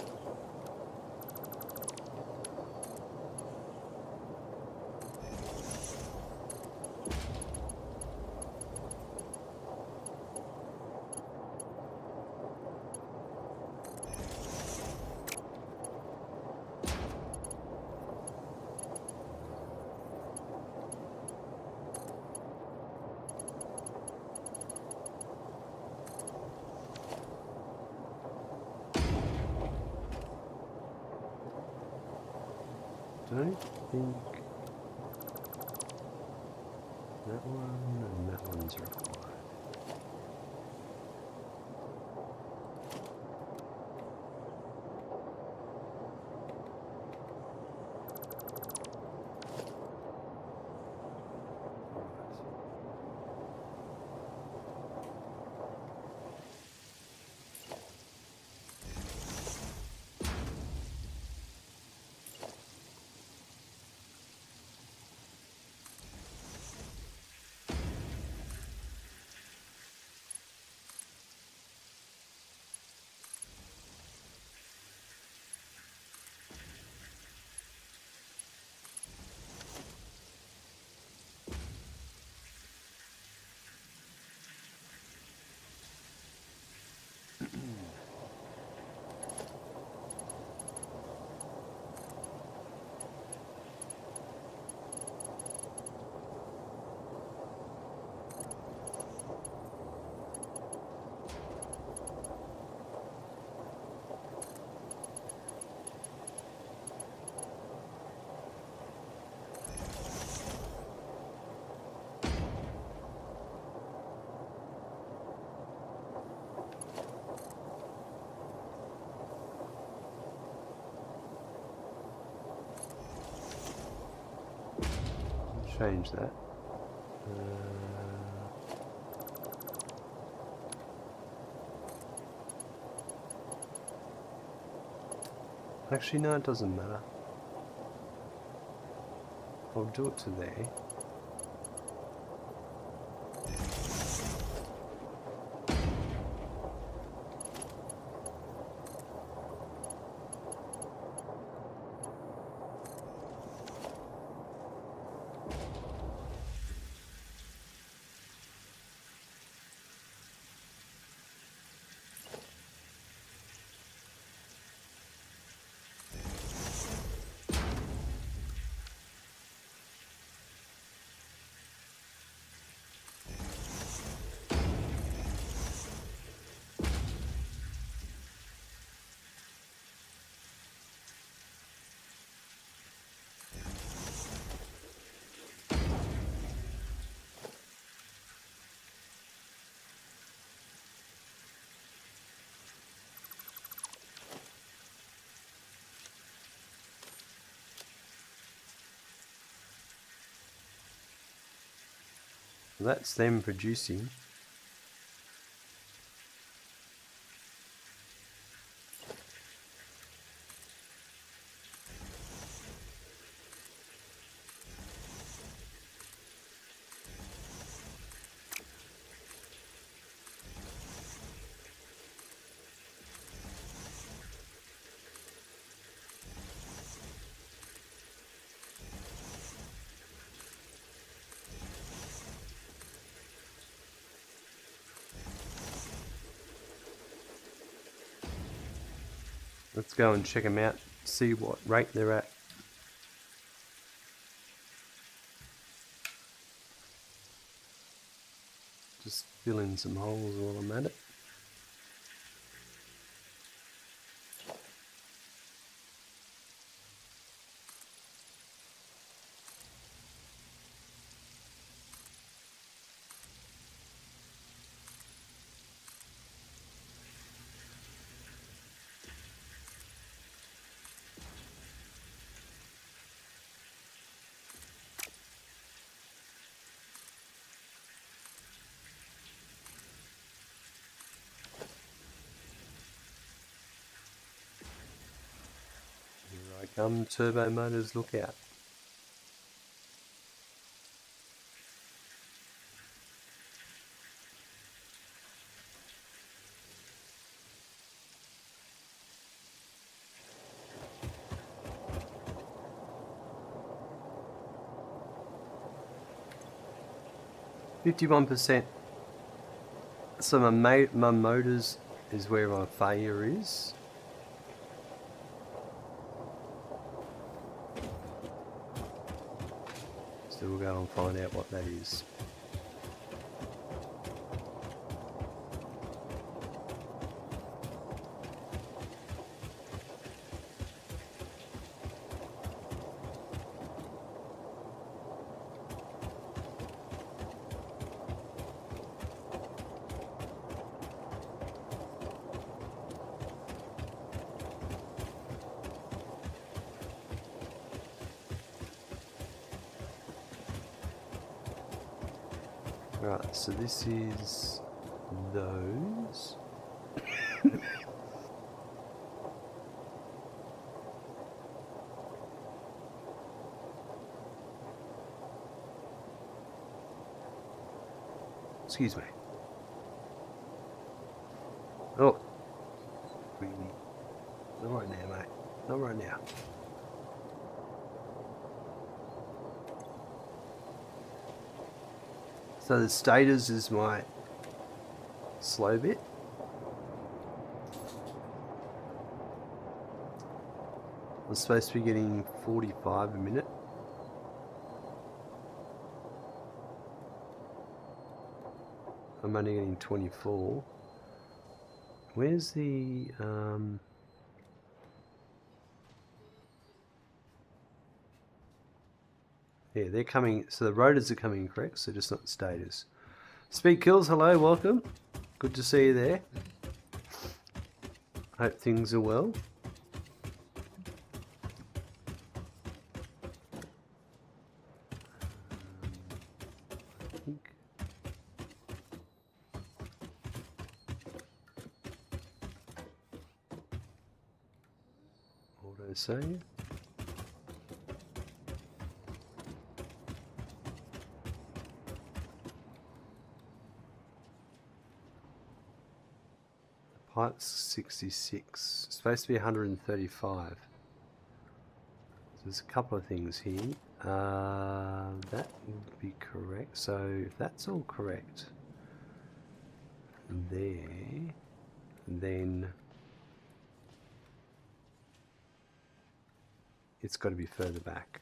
I don't think that one and that one's required. Change that. Actually, no, it doesn't matter. I'll do it to there. That's them producing. Let's go and check them out, see what rate they're at. Just fill in some holes while I'm at it. Here I come, turbo motors, look out. %. So my motors is where my failure is. So we'll go and find out what that is. Right, so this is those. Excuse me. Oh, really? Not right now, mate. Not right now. So the stators is my slow bit. I'm supposed to be getting 45 a minute. I'm only getting 24. Where's the yeah, they're coming, so the rotors are coming correct, so just not the stators. Speed Kills, hello, welcome. Good to see you there. Hope things are well. I think auto save. Pipe's 66. It's supposed to be 135. So there's a couple of things here. That would be correct. So if that's all correct there, then it's got to be further back.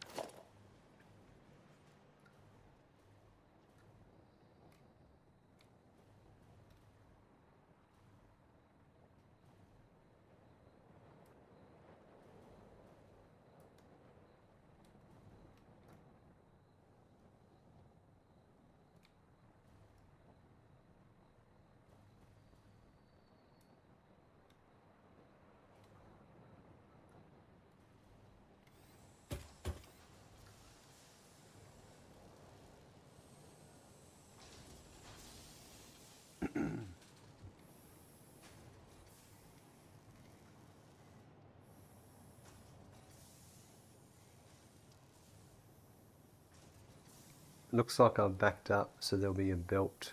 Looks like I've backed up, so there'll be a belt.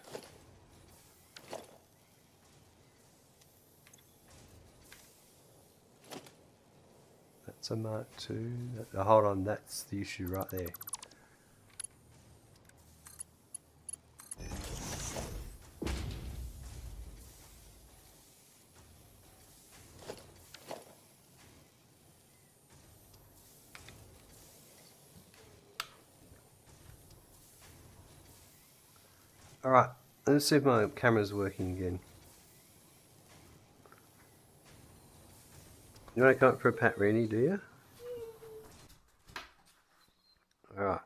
That's a Mark II. Hold on, that's the issue right there. Alright, let's see if my camera's working again. You want to come up for a pat, Randy, do you? Alright.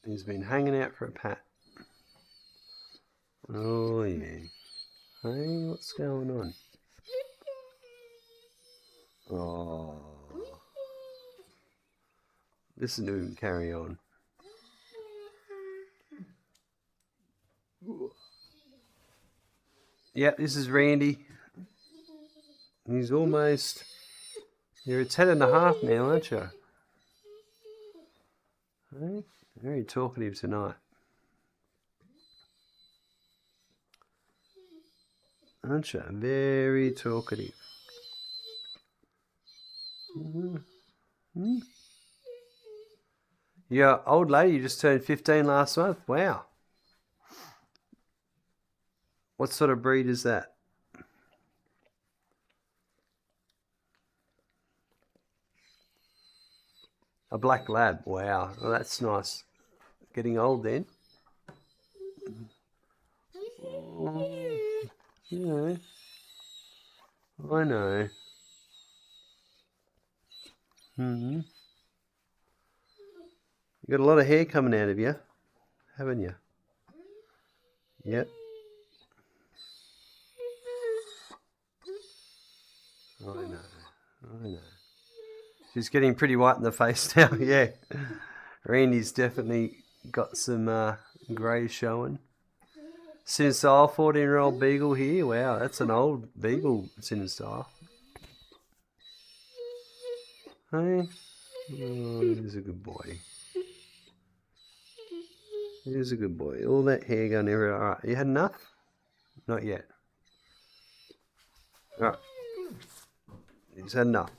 He's been hanging out for a pat. Oh yeah. Hey, what's going on? Oh. Listen to him carry on. Yep, this is Randy. He's almost... You're a 10.5 now, aren't you? Hey, very talkative tonight. Aren't you? Very talkative. Mm-hmm. Yeah, old lady just turned 15 last month. Wow. What sort of breed is that? A black lab. Wow. Well, that's nice. Getting old then. Oh, yeah. I know. You got a lot of hair coming out of you, haven't you? Yep. I know. She's getting pretty white in the face now, yeah. Randy's definitely got some grey showing. Sinistyle, 14-year-old beagle here. Wow, that's an old beagle, Sinistyle. Hey? Oh, he's a good boy. He's a good boy. All that hair going everywhere. Alright, you had enough? Not yet. Alright. He's had enough.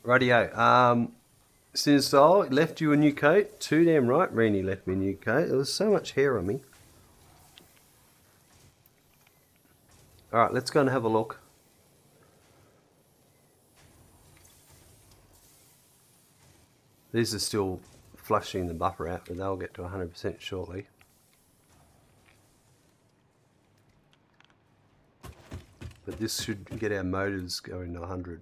Rightio. Sinistyle, left you a new coat. Too damn right, Randy left me a new coat. There was so much hair on me. Alright, let's go and have a look. These are still flushing the buffer out, but they'll get to 100% shortly. But this should get our motors going to 100.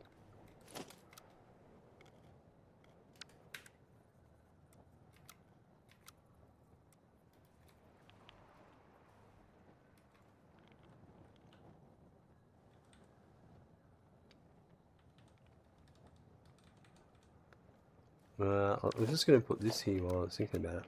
I was just going to put this here while I was thinking about it.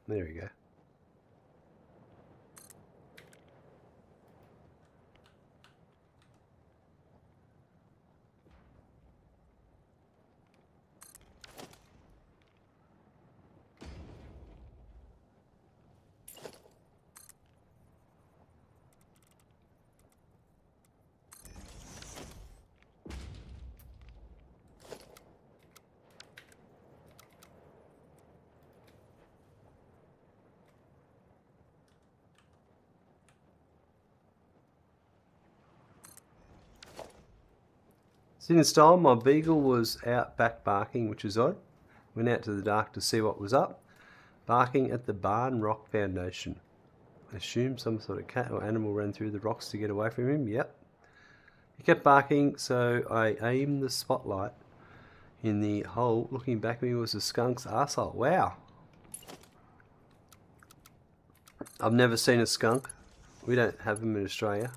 There we go. Sinistyle, my beagle was out back barking, which is odd. Went out to the dark to see what was up. Barking at the Barn Rock Foundation. Assumed some sort of cat or animal ran through the rocks to get away from him. Yep. He kept barking, so I aimed the spotlight in the hole looking back at me was a skunk's arsehole. Wow. I've never seen a skunk. We don't have them in Australia.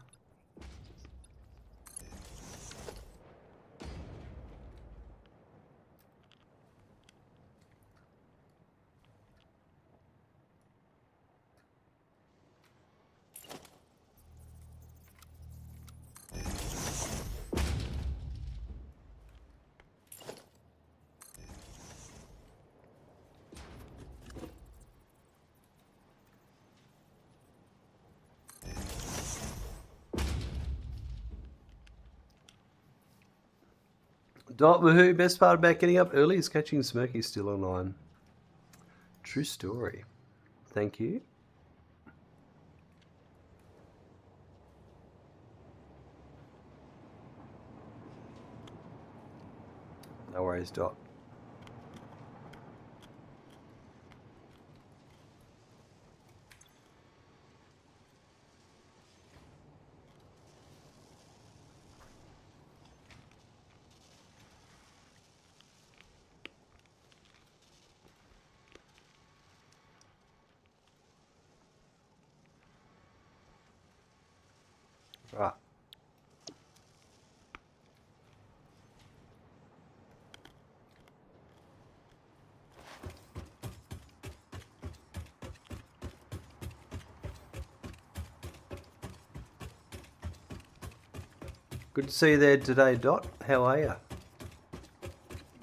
Dot woohoo, best part about getting up early is catching Smirky still online. True story. Thank you. No worries, Dot. Right. Good to see you there today, Dot. How are you?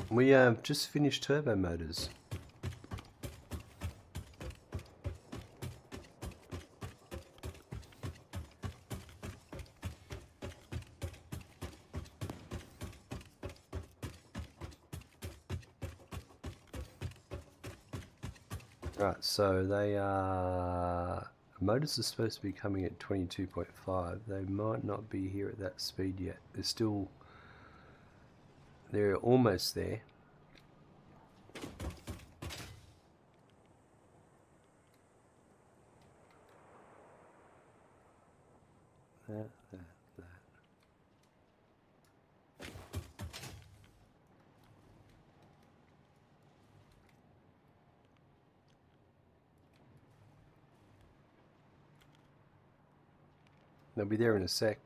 We just finished turbo motors. Right, so they are... Motors are supposed to be coming at 22.5. They might not be here at that speed yet. They're still... They're almost there. That. They'll be there in a sec.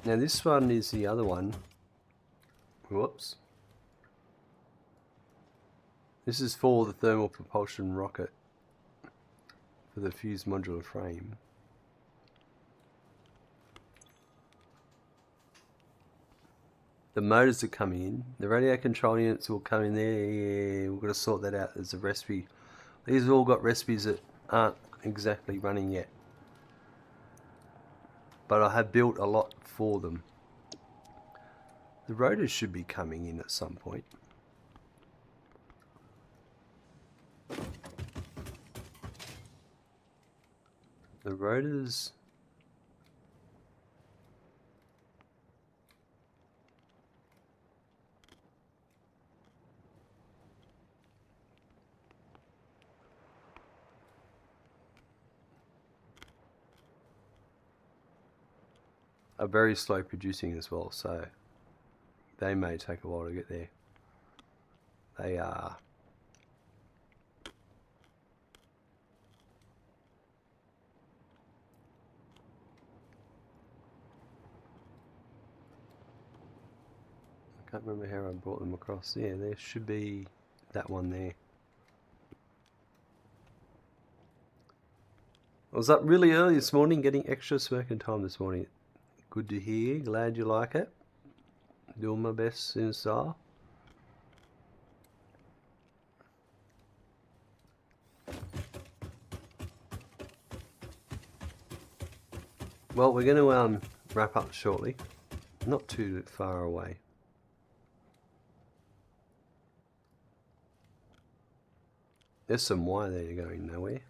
Now this one is the other one. Whoops. This is for the thermal propulsion rocket for the fused modular frame. The motors are coming in. The radio control units will come in there. Yeah, we've got to sort that out. There's a recipe. These have all got recipes that aren't exactly running yet. But I have built a lot for them. The rotors should be coming in at some point. The rotors... are very slow producing as well, so they may take a while to get there. They are. I can't remember how I brought them across. Yeah, there should be that one there. I was up really early this morning getting extra smoking time this morning. Good to hear. Glad you like it. Doing my best in style. Well, we're going to wrap up shortly. Not too far away. There's some wire there going nowhere.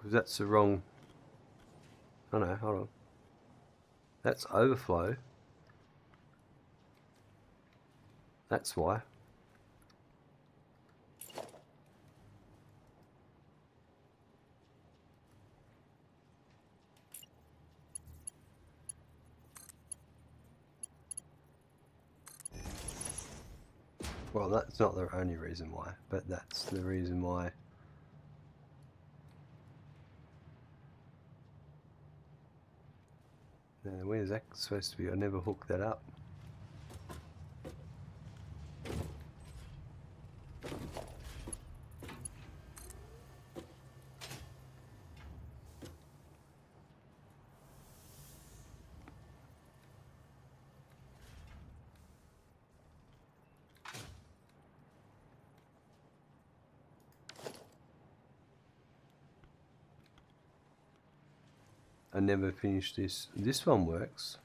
Because that's the wrong... Oh no, hold on. That's overflow. That's why. Well, that's not the only reason why, but that's the reason why. Now, where's that supposed to be? I never hooked that up. I never finished this. This one works.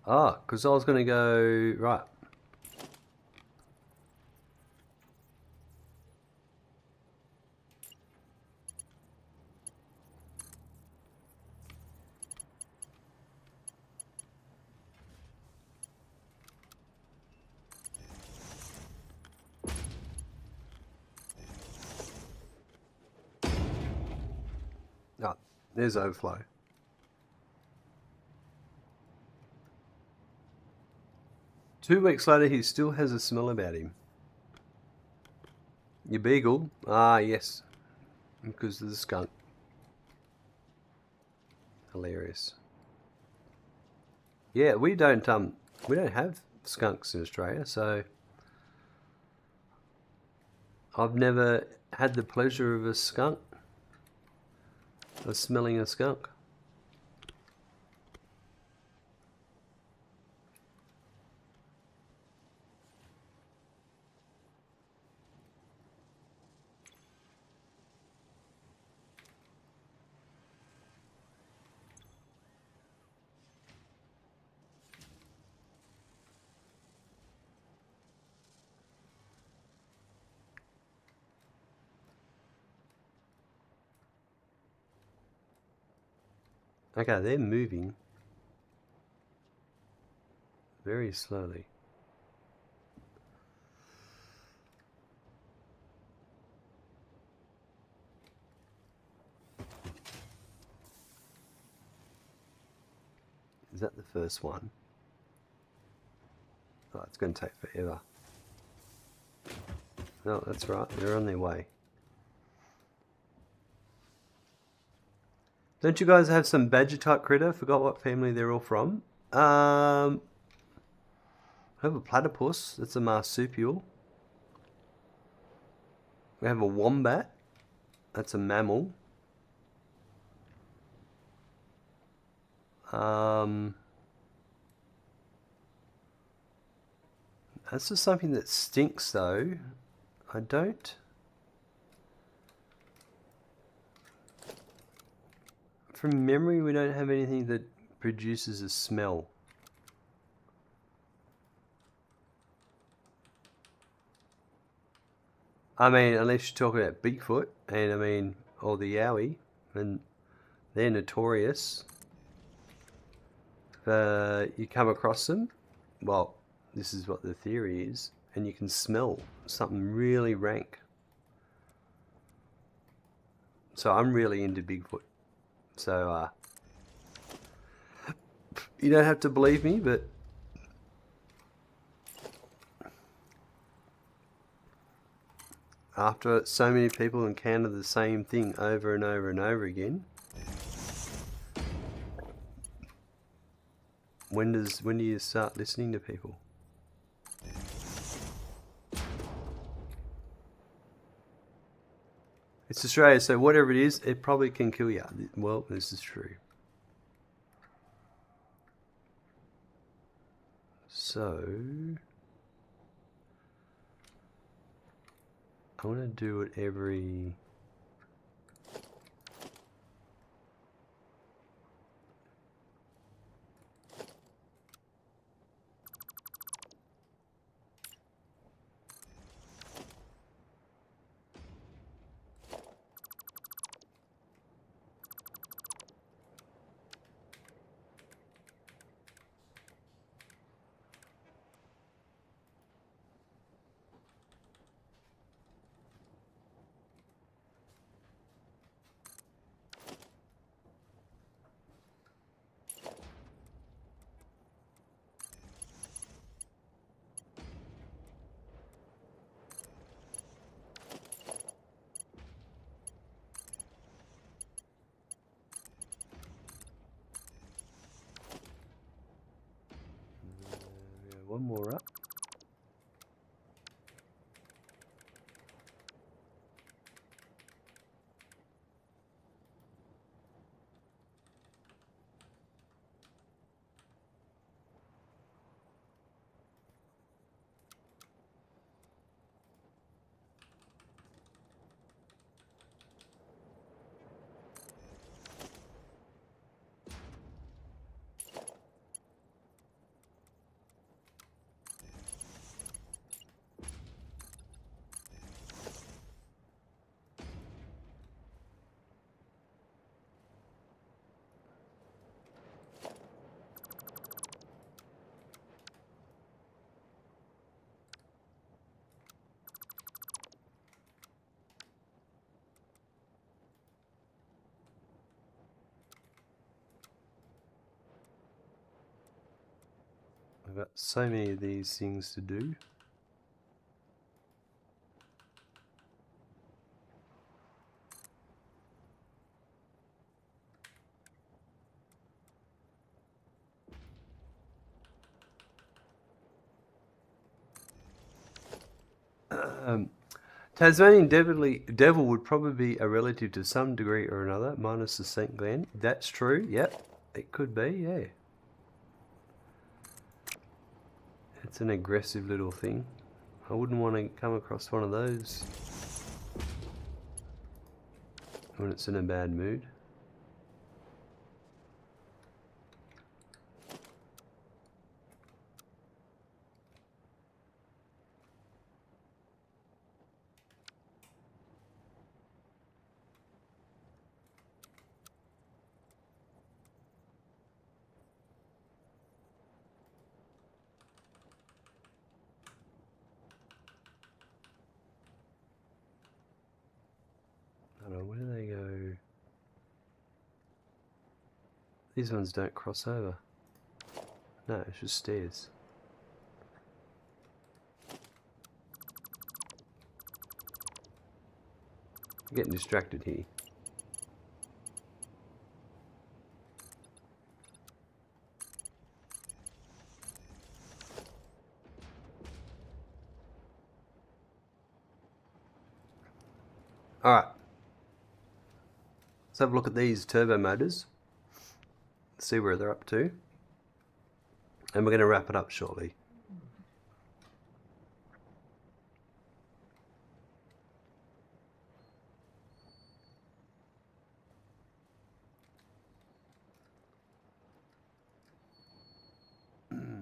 Ah, because I was going to go... Right. Ah, there's overflow. Two weeks later, he still has a smell about him. Your beagle? Ah, yes. Because of the skunk. Hilarious. Yeah, we don't have skunks in Australia, so I've never had the pleasure of smelling a skunk. Okay, they're moving very slowly. Is that the first one? Oh, it's going to take forever. No, that's right. They're on their way. Don't you guys have some badger type critter? Forgot what family they're all from. I have a platypus. That's a marsupial. We have a wombat. That's a mammal. That's just something that stinks though. I don't... From memory, we don't have anything that produces a smell. I mean, unless you're talking about Bigfoot, and I mean, or the Yowie, and they're notorious. You come across them, well, this is what the theory is, and you can smell something really rank. So I'm really into Bigfoot. So, you don't have to believe me, but after so many people encounter the same thing over and over and over again, when do you start listening to people? It's Australia, so whatever it is, it probably can kill you. Well, this is true. So, I want to do it every... one more up. I've got so many of these things to do. Tasmanian devil would probably be a relative to some degree or another, minus the St. Glen. That's true, yep. It could be, yeah. It's an aggressive little thing. I wouldn't want to come across one of those when it's in a bad mood. I don't know, where do they go? These ones don't cross over. No, it's just stairs. I'm getting distracted here. Alright. Let's have a look at these turbo motors. See where they're up to. And we're going to wrap it up shortly.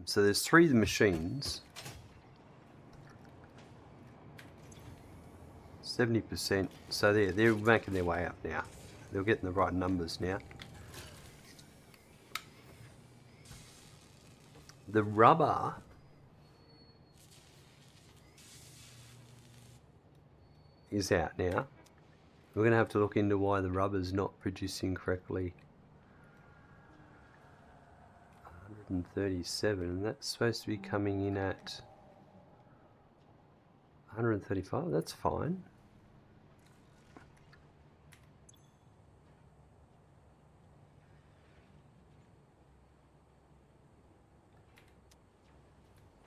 So there's 3 machines. 70%. So they're making their way up now. They're getting the right numbers now. The rubber is out now. We're going to have to look into why the rubber's not producing correctly. 137, and that's supposed to be coming in at 135. That's fine.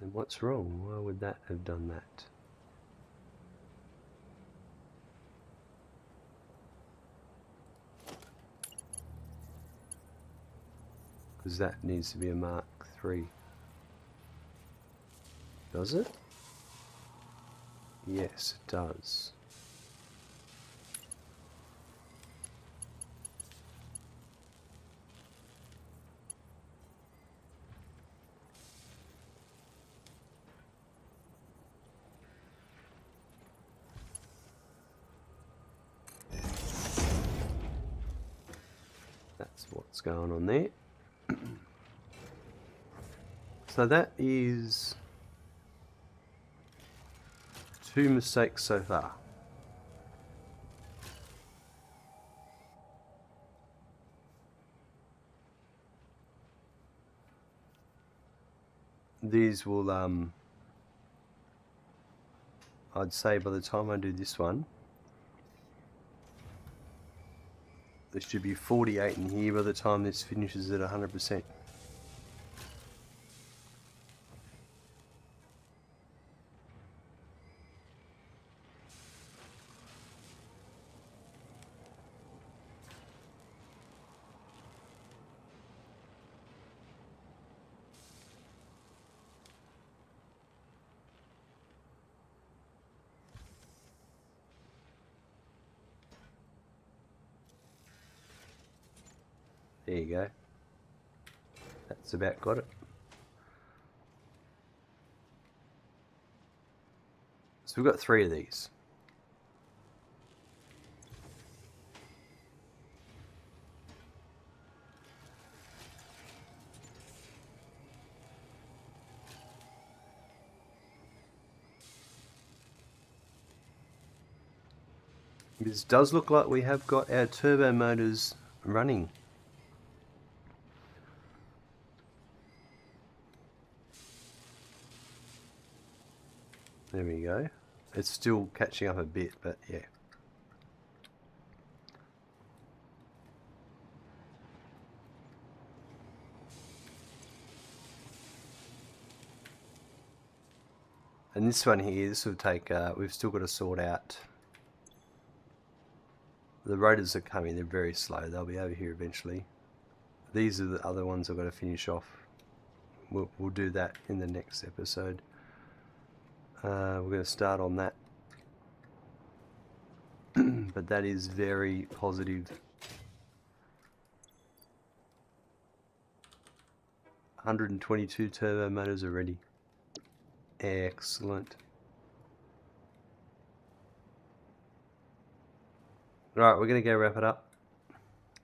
Then what's wrong? Why would that have done that? Because that needs to be a Mark III. Does it? Yes, it does. That's what's going on there. So that is 2 mistakes so far. These will, I'd say by the time I do this one, there should be 48 in here by the time this finishes at 100%. There you go. That's about got it. So we've got 3 of these. This does look like we have got our turbo motors running. There we go. It's still catching up a bit, but yeah. And this one here, this will take, we've still got to sort out. The rotors are coming, they're very slow. They'll be over here eventually. These are the other ones I've got to finish off. We'll do that in the next episode. We're going to start on that. But that is very positive. 122 turbo motors already. Excellent. Right, we're going to go wrap it up.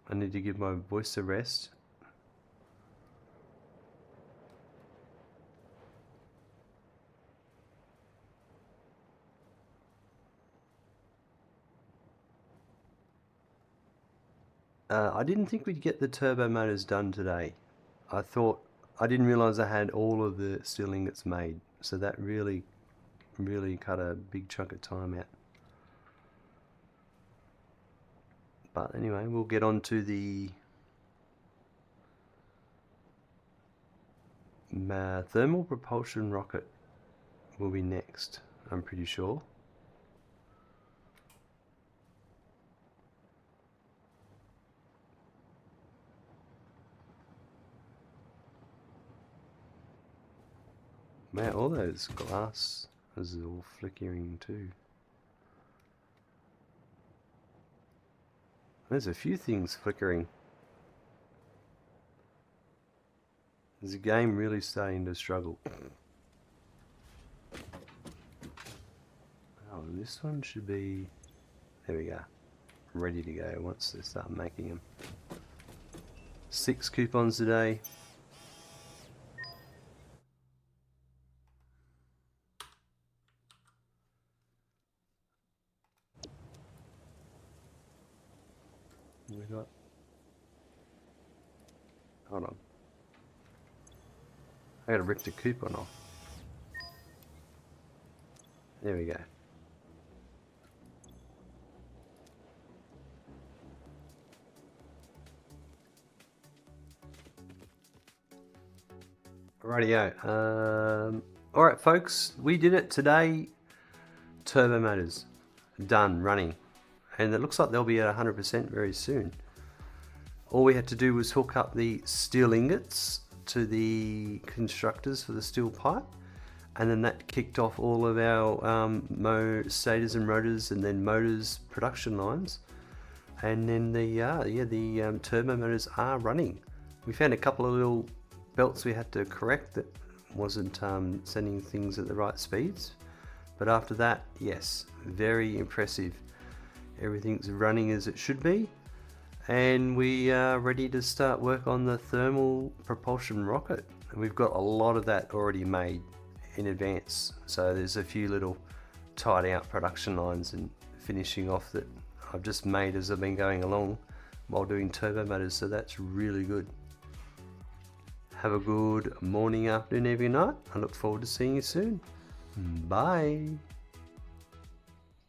I need to give my voice a rest. I didn't think we'd get the turbo motors done today. I didn't realize I had all of the steel ingots made, so that really cut a big chunk of time out. But anyway, we'll get on to the thermal propulsion rocket will be next, I'm pretty sure. Man, all those glass is all flickering too. There's a few things flickering. Is the game really starting to struggle? Oh, and this one should be... There we go. Ready to go once they start making them. 6 coupons a day. We got... Hold on. I gotta rip the coupon off. There we go. Rightio. Alright folks, we did it today. Turbo motors. Done, running. And it looks like they'll be at 100% very soon. All we had to do was hook up the steel ingots to the constructors for the steel pipe, and then that kicked off all of our stators and rotors and then motors production lines, and then the turbo motors are running. We found a couple of little belts we had to correct that wasn't sending things at the right speeds, but after that, yes, very impressive. Everything's running as it should be, and we are ready to start work on the thermal propulsion rocket. And we've got a lot of that already made in advance, so there's a few little tied out production lines and finishing off that I've just made as I've been going along while doing turbo motors, so that's really good. Have a good morning, afternoon, evening, night. I look forward to seeing you soon. Bye.